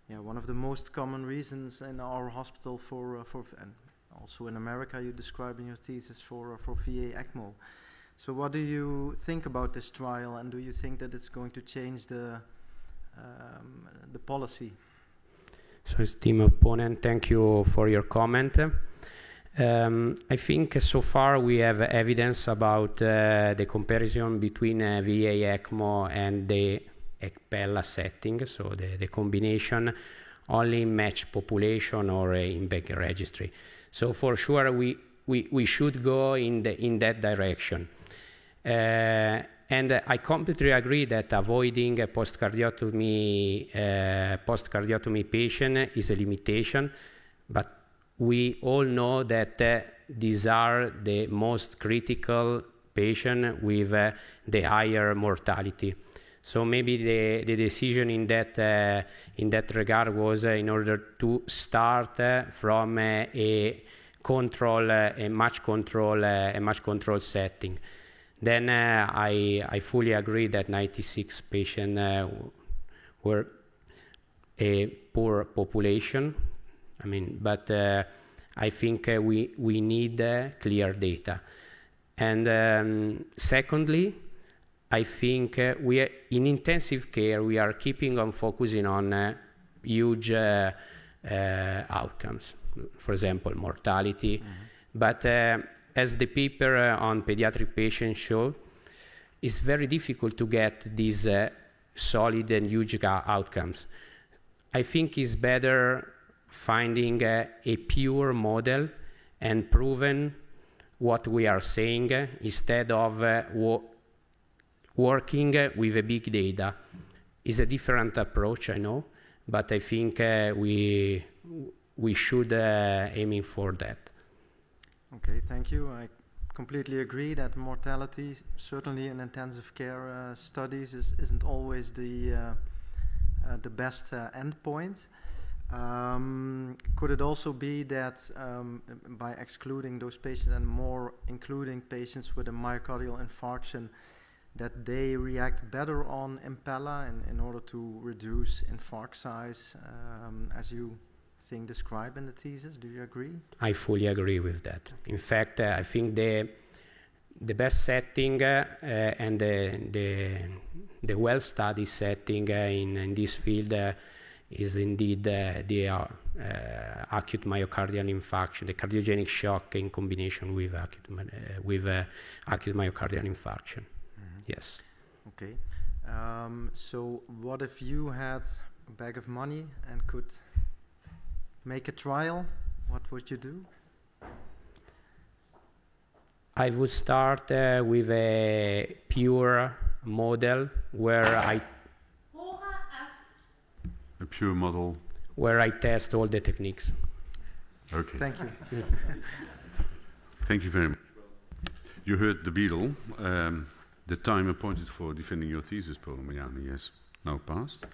one of the most common reasons in our hospital and also in America you describe in your thesis for VA ECMO. So what do you think about this trial, and do you think that it's going to change the policy? So, esteemed opponent, thank you for your comment. I think so far we have evidence about the comparison between VA ECMO and the Impella setting, so the combination only in matched population or in Becker registry. So for sure we should go in that direction. And I completely agree that avoiding a post-cardiotomy patient is a limitation, but we all know that these are the most critical patients with the higher mortality. So maybe the decision in that regard was in order to start from a much control setting. Then I fully agree that 96 patients were a poor population. I mean, but I think we need clear data. And secondly, I think we are, in intensive care, we are keeping on focusing on huge outcomes, for example, mortality. Mm-hmm. But as the paper on pediatric patients showed, it's very difficult to get these solid and huge outcomes. I think it's better finding a pure model and proven what we are saying instead of working with a big data. It's a different approach, I know, but I think we should aiming for that. Okay, thank you. I completely agree that mortality, certainly in intensive care studies, isn't always the best endpoint. Could it also be that by excluding those patients and more including patients with a myocardial infarction, that they react better on Impella in order to reduce infarct size, as you describe in the thesis? Do you agree? I fully agree with that. In fact, I think the best setting and the well-studied setting in this field is indeed the acute myocardial infarction, the cardiogenic shock in combination with acute myocardial infarction. Mm-hmm. Yes. Okay. So what if you had a bag of money and could make a trial? What would you do? I would start with a pure model where I test all the techniques. Okay. Thank you. Thank you very much. You heard the Beadle. The time appointed for defending your thesis, Paolo Maiani, has now passed,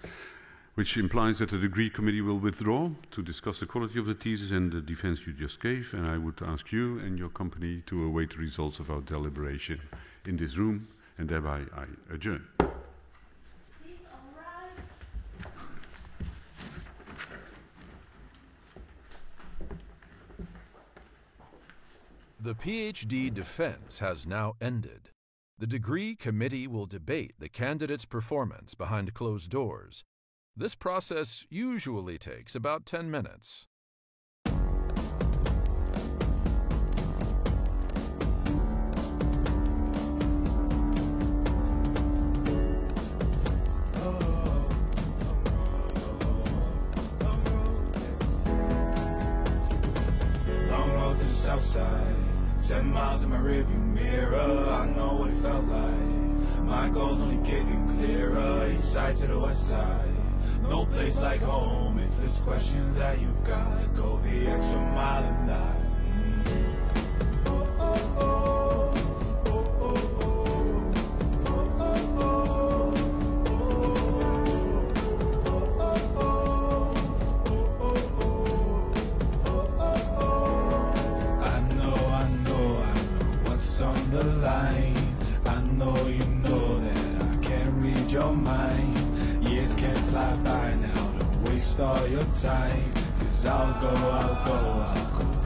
which implies that the degree committee will withdraw to discuss the quality of the thesis and the defense you just gave, and I would ask you and your company to await the results of our deliberation in this room, and thereby I adjourn. The PhD defense has now ended. The degree committee will debate the candidate's performance behind closed doors. This process usually takes about 10 minutes. Long road to the south side, 7 miles in my rearview mirror. I know what it felt like. My goal's only getting clearer. East side to the west side. No place like home. If there's questions that you've got, go the extra mile and die. I know what's on the line. I know you know that I can't read your mind. Years can't fly by now, don't waste all your time. Cause I'll go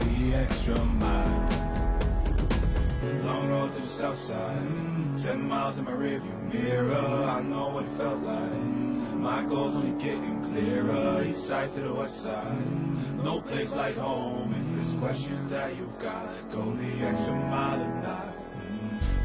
the extra mile. Long road to the south side, 7 miles in my rearview mirror. I know what it felt like. My goal's only getting clearer. East side to the west side, no place like home. If there's questions that you've got, go the extra mile and die.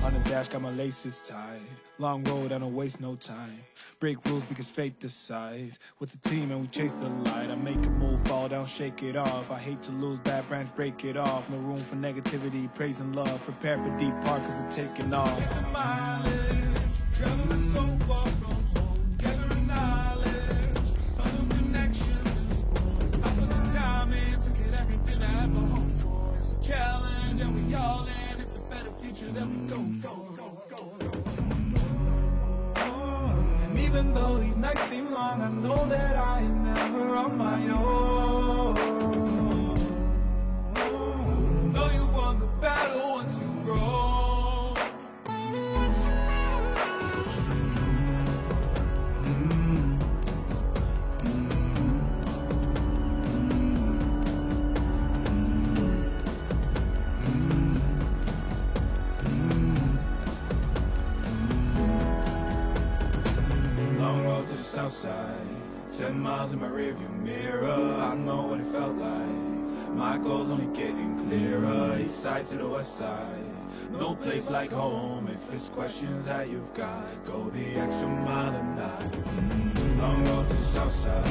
On the dash, got my laces tied. Long road, I don't waste no time. Break rules because fate decides. With the team and we chase the light. I make a move, fall down, shake it off. I hate to lose, bad branch, break it off. No room for negativity, praise and love. Prepare for deep part cause we're taking off. Get the mileage, traveling so far from home. Gathering knowledge, other connections. I put the time in to get everything I ever hoped for. It's a challenge and we all in. It's a better future that we go for. Even though these nights seem long, I know that I am never on my own. Know you've won the battle once you've grown. South side, 7 miles in my rearview mirror. I know what it felt like. My goal's only getting clearer. East side to the west side, no place like home. If there's questions that you've got, go the extra mile and die. Long road to the south side,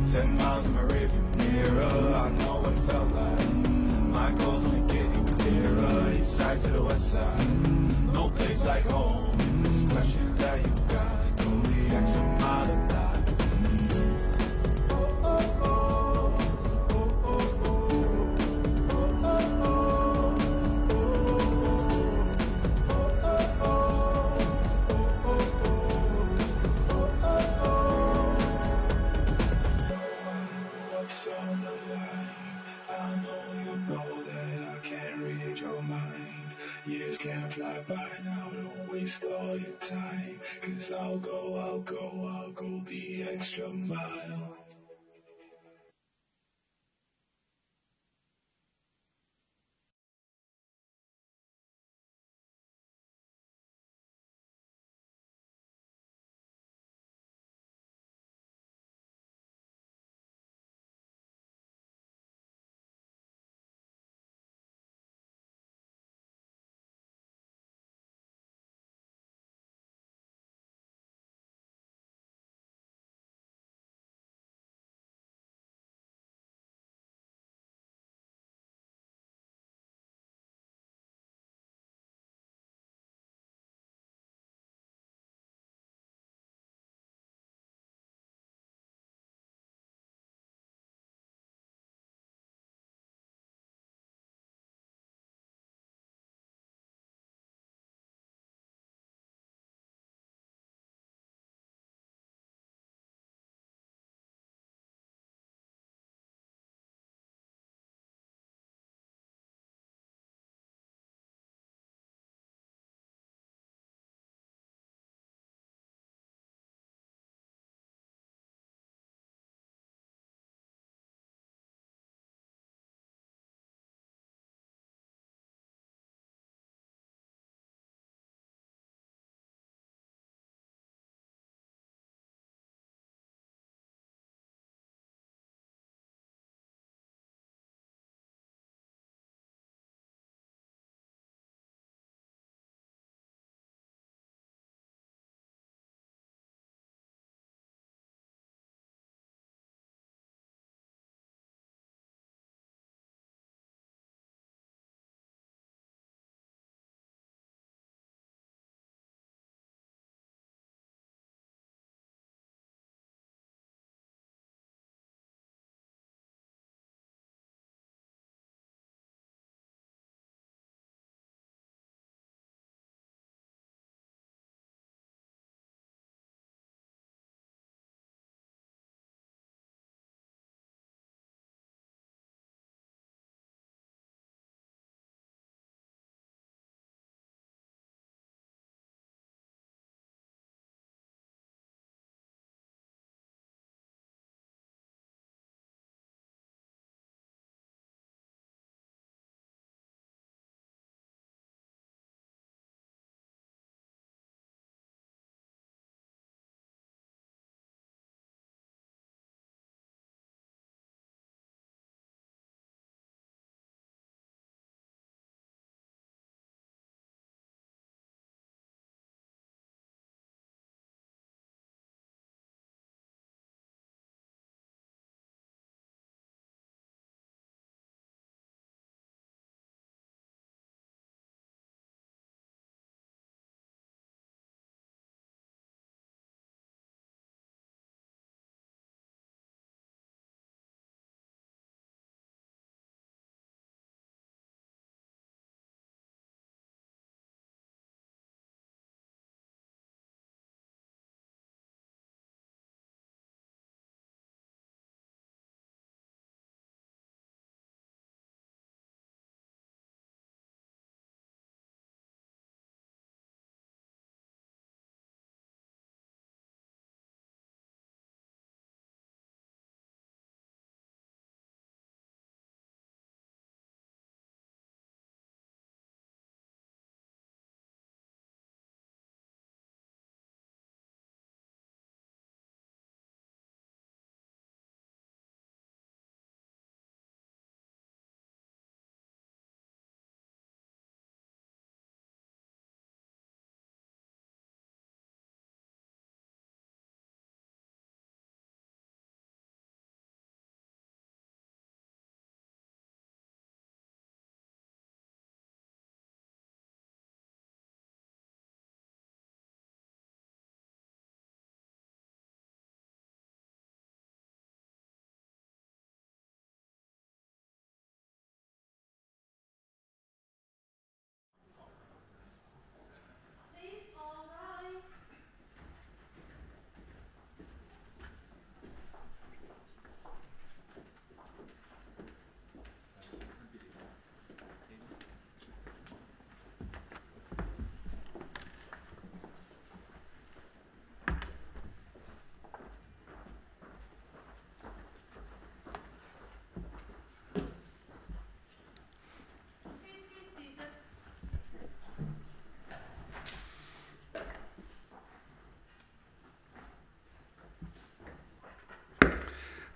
7 miles in my rearview mirror. I know what it felt like. My goal's only getting clearer. East side to the west side, no place like home. If there's questions that you've got, go the extra mile and die. fly by now, don't waste all your time. 'Cause I'll go the extra mile.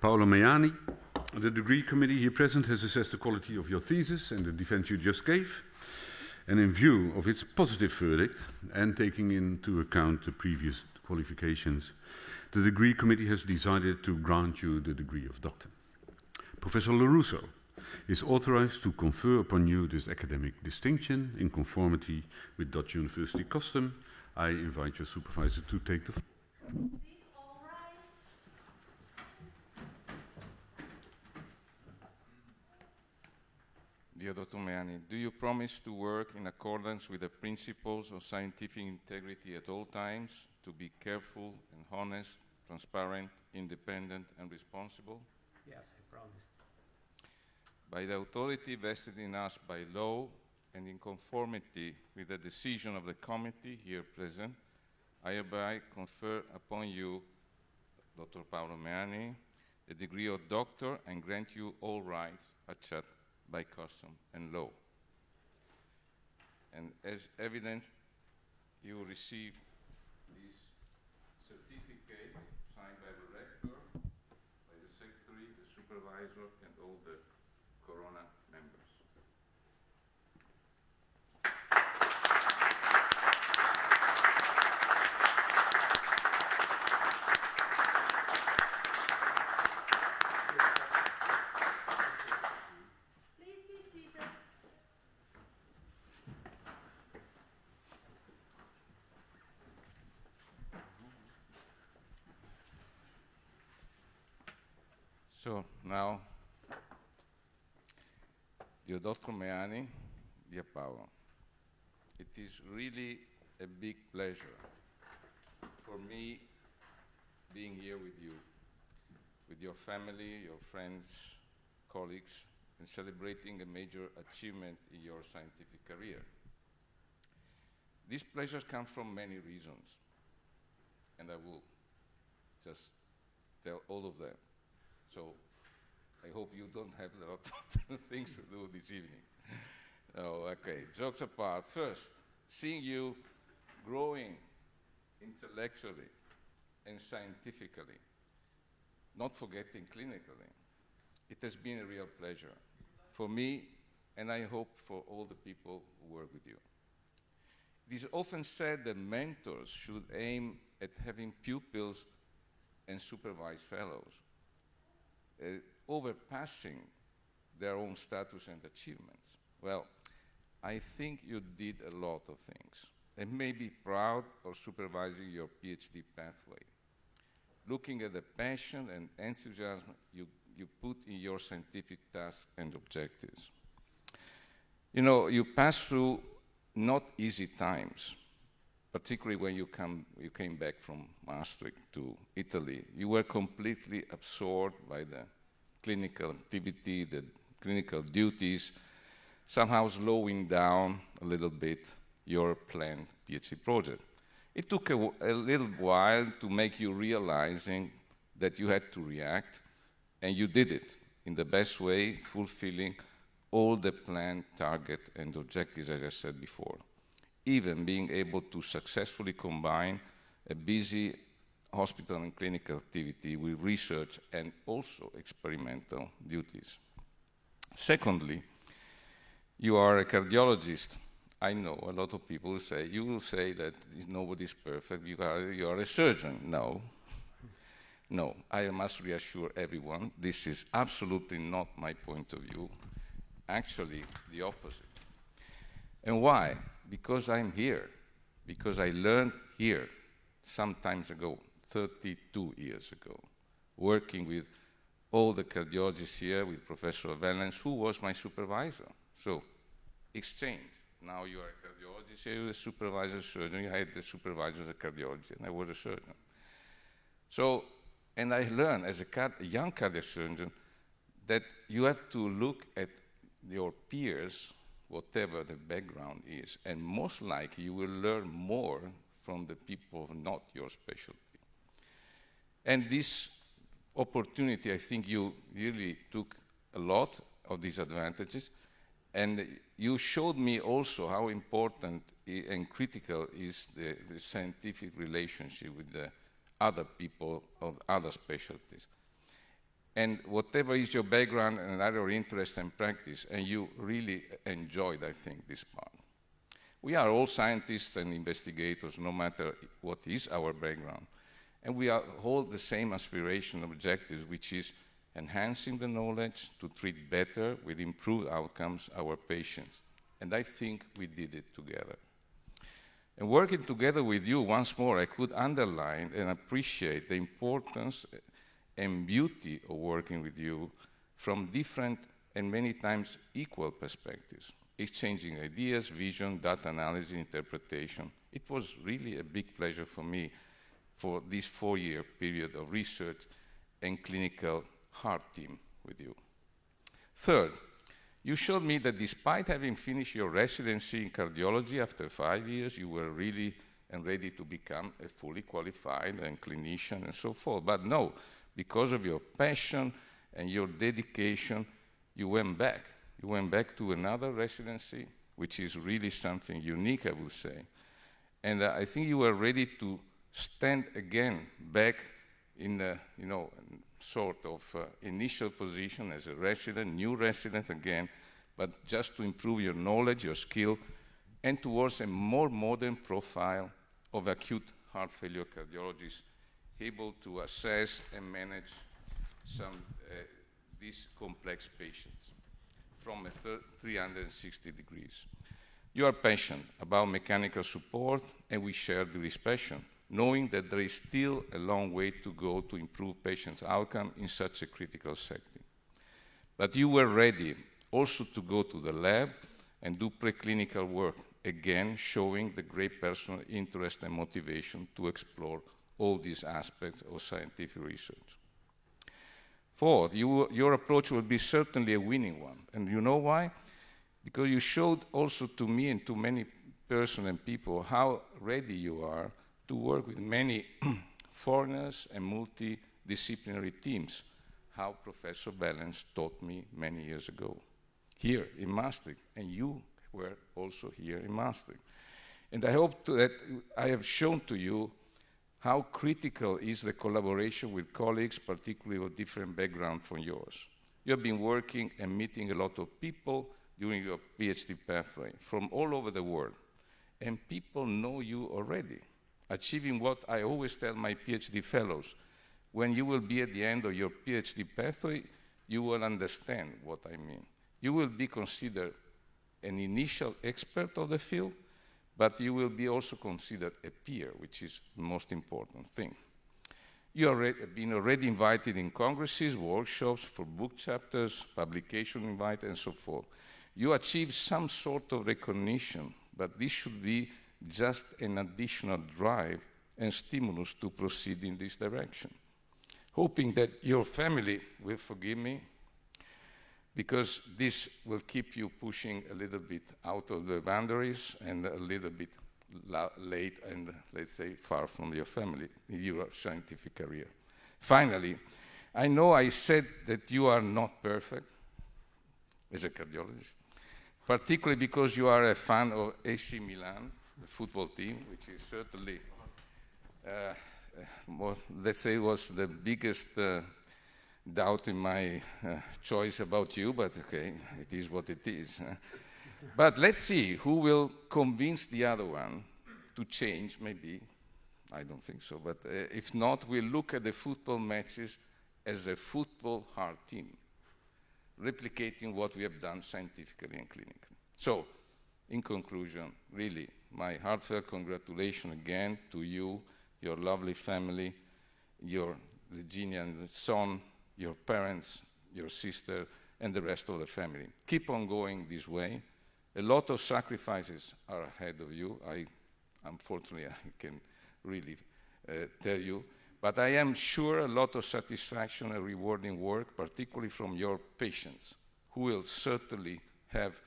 Paolo Maiani, the degree committee here present has assessed the quality of your thesis and the defense you just gave, and in view of its positive verdict and taking into account the previous qualifications, the degree committee has decided to grant you the degree of doctor. Professor LaRusso is authorized to confer upon you this academic distinction in conformity with Dutch University custom. I invite your supervisor to take the floor. Dear Dr. Maiani, do you promise to work in accordance with the principles of scientific integrity at all times, to be careful and honest, transparent, independent, and responsible? Yes, I promise. By the authority vested in us by law and in conformity with the decision of the committee here present, I hereby confer upon you, Dr. Paolo Maiani, the degree of doctor and grant you all rights attached by custom and law. And as evidence, you will receive this certificate signed by the rector, by the secretary, the supervisor, and all the Corona members. Please be seated. So now, dear Dr. Maiani, dear Paolo, it is really a big pleasure for me being here with you, with your family, your friends, colleagues, and celebrating a major achievement in your scientific career. These pleasures come from many reasons, and I will just tell all of them. So I hope you don't have a lot of things to do this evening. Oh, okay, jokes apart. First, seeing you growing intellectually and scientifically, not forgetting clinically, it has been a real pleasure for me, and I hope for all the people who work with you. It is often said that mentors should aim at having pupils and supervised fellows, overpassing their own status and achievements. Well, I think you did a lot of things, and may be proud of supervising your PhD pathway, looking at the passion and enthusiasm you put in your scientific tasks and objectives. You know, you passed through not easy times, particularly when you came back from Maastricht to Italy. You were completely absorbed by the clinical activity, the clinical duties, somehow slowing down a little bit your planned PhD project. It took a little while to make you realizing that you had to react, and you did it in the best way, fulfilling all the planned target and objectives, as I said before, even being able to successfully combine a busy hospital and clinical activity with research and also experimental duties. Secondly, you are a cardiologist. I know a lot of people will say, you will say that nobody's perfect, you are a surgeon. No. No, I must reassure everyone, this is absolutely not my point of view. Actually, the opposite. And why? Because I'm here. Because I learned here some time ago, 32 years ago, working with all the cardiologists here, with Professor Wellens, who was my supervisor. So, exchange. Now you are a cardiologist, you're a supervisor surgeon, you had the supervisor as a cardiologist, and I was a surgeon. So, and I learned as a young cardiac surgeon that you have to look at your peers, whatever the background is, and most likely you will learn more from the people of not your specialty. And this opportunity, I think you really took a lot of these advantages, and you showed me also how important and critical is the scientific relationship with the other people of other specialties. And whatever is your background and other interest and practice, and you really enjoyed, I think, this part. We are all scientists and investigators, no matter what is our background. And we hold the same aspiration objectives, which is enhancing the knowledge to treat better with improved outcomes our patients. And I think we did it together. And working together with you, once more, I could underline and appreciate the importance and beauty of working with you from different and many times equal perspectives, exchanging ideas, vision, data analysis, interpretation. It was really a big pleasure for me for this 4-year period of research and clinical heart team with you. Third, you showed me that despite having finished your residency in cardiology after 5 years, you were really and ready to become a fully qualified and clinician and so forth. But no, because of your passion and your dedication, you went back. You went back to another residency, which is really something unique, I would say. And I think you were ready to stand again back in a, sort of initial position as a resident, new resident again, but just to improve your knowledge, your skill, and towards a more modern profile of acute heart failure cardiologists able to assess and manage these complex patients from 360 degrees. You are passionate about mechanical support, and we share this passion, knowing that there is still a long way to go to improve patients' outcome in such a critical setting. But you were ready also to go to the lab and do preclinical work, again showing the great personal interest and motivation to explore all these aspects of scientific research. Fourth, your approach will be certainly a winning one. And you know why? Because you showed also to me and to many persons and people how ready you are to work with many foreigners and multidisciplinary teams, how Professor Bellens taught me many years ago, here in Maastricht, and you were also here in Maastricht. And I hope that I have shown to you how critical is the collaboration with colleagues, particularly with different backgrounds from yours. You have been working and meeting a lot of people during your PhD pathway from all over the world, and people know you already, achieving what I always tell my PhD fellows. When you will be at the end of your PhD pathway, you will understand what I mean. You will be considered an initial expert of the field, but you will be also considered a peer, which is the most important thing. You have been already invited in congresses, workshops for book chapters, publication invite, and so forth. You achieve some sort of recognition, but this should be just an additional drive and stimulus to proceed in this direction. Hoping that your family will forgive me, because this will keep you pushing a little bit out of the boundaries and a little bit late and, let's say, far from your family in your scientific career. Finally, I know I said that you are not perfect as a cardiologist, particularly because you are a fan of AC Milan, the football team, which is certainly, let's say, was the biggest doubt in my choice about you, but okay, it is what it is. But let's see who will convince the other one to change, maybe. I don't think so, but if not, we'll look at the football matches as a football heart team, replicating what we have done scientifically and clinically. So, in conclusion, really, my heartfelt congratulations again to you, your lovely family, your Virginia and son, your parents, your sister, and the rest of the family. Keep on going this way. A lot of sacrifices are ahead of you. Unfortunately, I can really tell you. But I am sure a lot of satisfaction and rewarding work, particularly from your patients, who will certainly have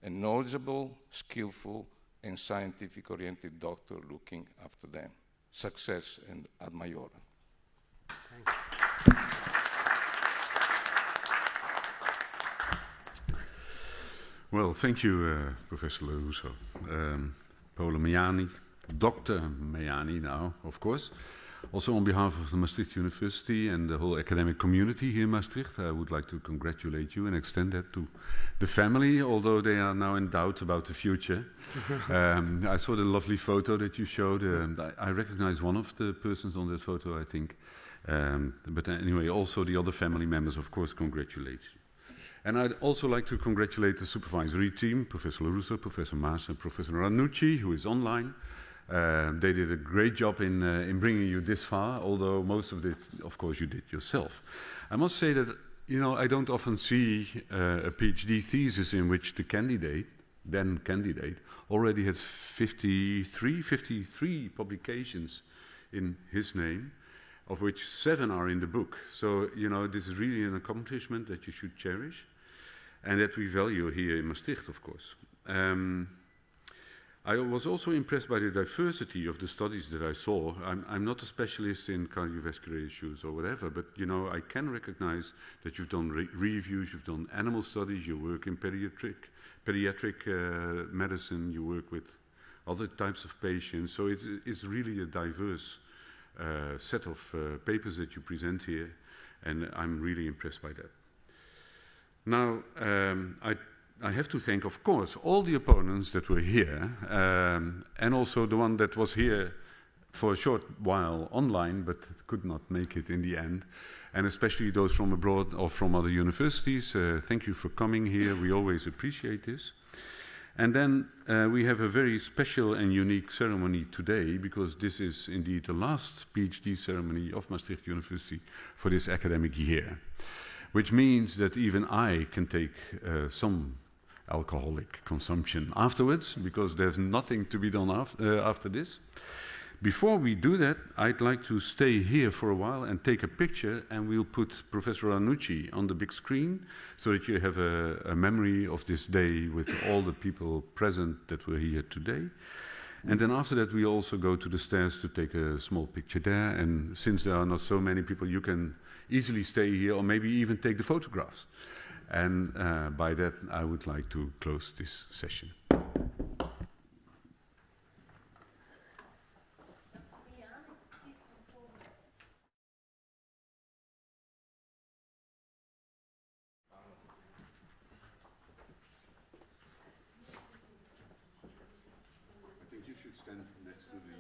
a knowledgeable, skillful, and scientific-oriented doctor looking after them. Success and ad majorem. Thank you. Well, thank you, Professor Lorusso. Paolo Maiani, Dr. Maiani now, of course, Also on behalf of the Maastricht University and the whole academic community here in Maastricht, I would like to congratulate you and extend that to the family, although they are now in doubt about the future. I saw the lovely photo that you showed. I recognize one of the persons on that photo, I think. But anyway, also the other family members, of course, congratulate you. And I'd also like to congratulate the supervisory team, Professor Russo, Professor Maas, and Professor Ranucci, who is online. They did a great job in bringing you this far, although most of it, of course, you did yourself. I must say that, you know, I don't often see a PhD thesis in which the candidate, then candidate, already had 53 publications in his name, of which 7 are in the book. So, you know, this is really an accomplishment that you should cherish and that we value here in Maastricht, of course. I was also impressed by the diversity of the studies that I saw. I'm not a specialist in cardiovascular issues or whatever, but, you know, I can recognize that you've done reviews, you've done animal studies, you work in pediatric medicine, you work with other types of patients. So it's really a diverse set of papers that you present here, and I'm really impressed by that. Now, I have to thank, of course, all the opponents that were here, and also the one that was here for a short while online, but could not make it in the end, and especially those from abroad or from other universities. Thank you for coming here. We always appreciate this. And then we have a very special and unique ceremony today, because this is indeed the last PhD ceremony of Maastricht University for this academic year, which means that even I can take some alcoholic consumption afterwards, because there's nothing to be done after this. Before we do that, I'd like to stay here for a while and take a picture, and we'll put Professor Ranucci on the big screen so that you have a memory of this day with all the people present that were here today. And then after that, we also go to the stairs to take a small picture there. And since there are not so many people, you can easily stay here or maybe even take the photographs. And by that, I would like to close this session. I think you should stand next to the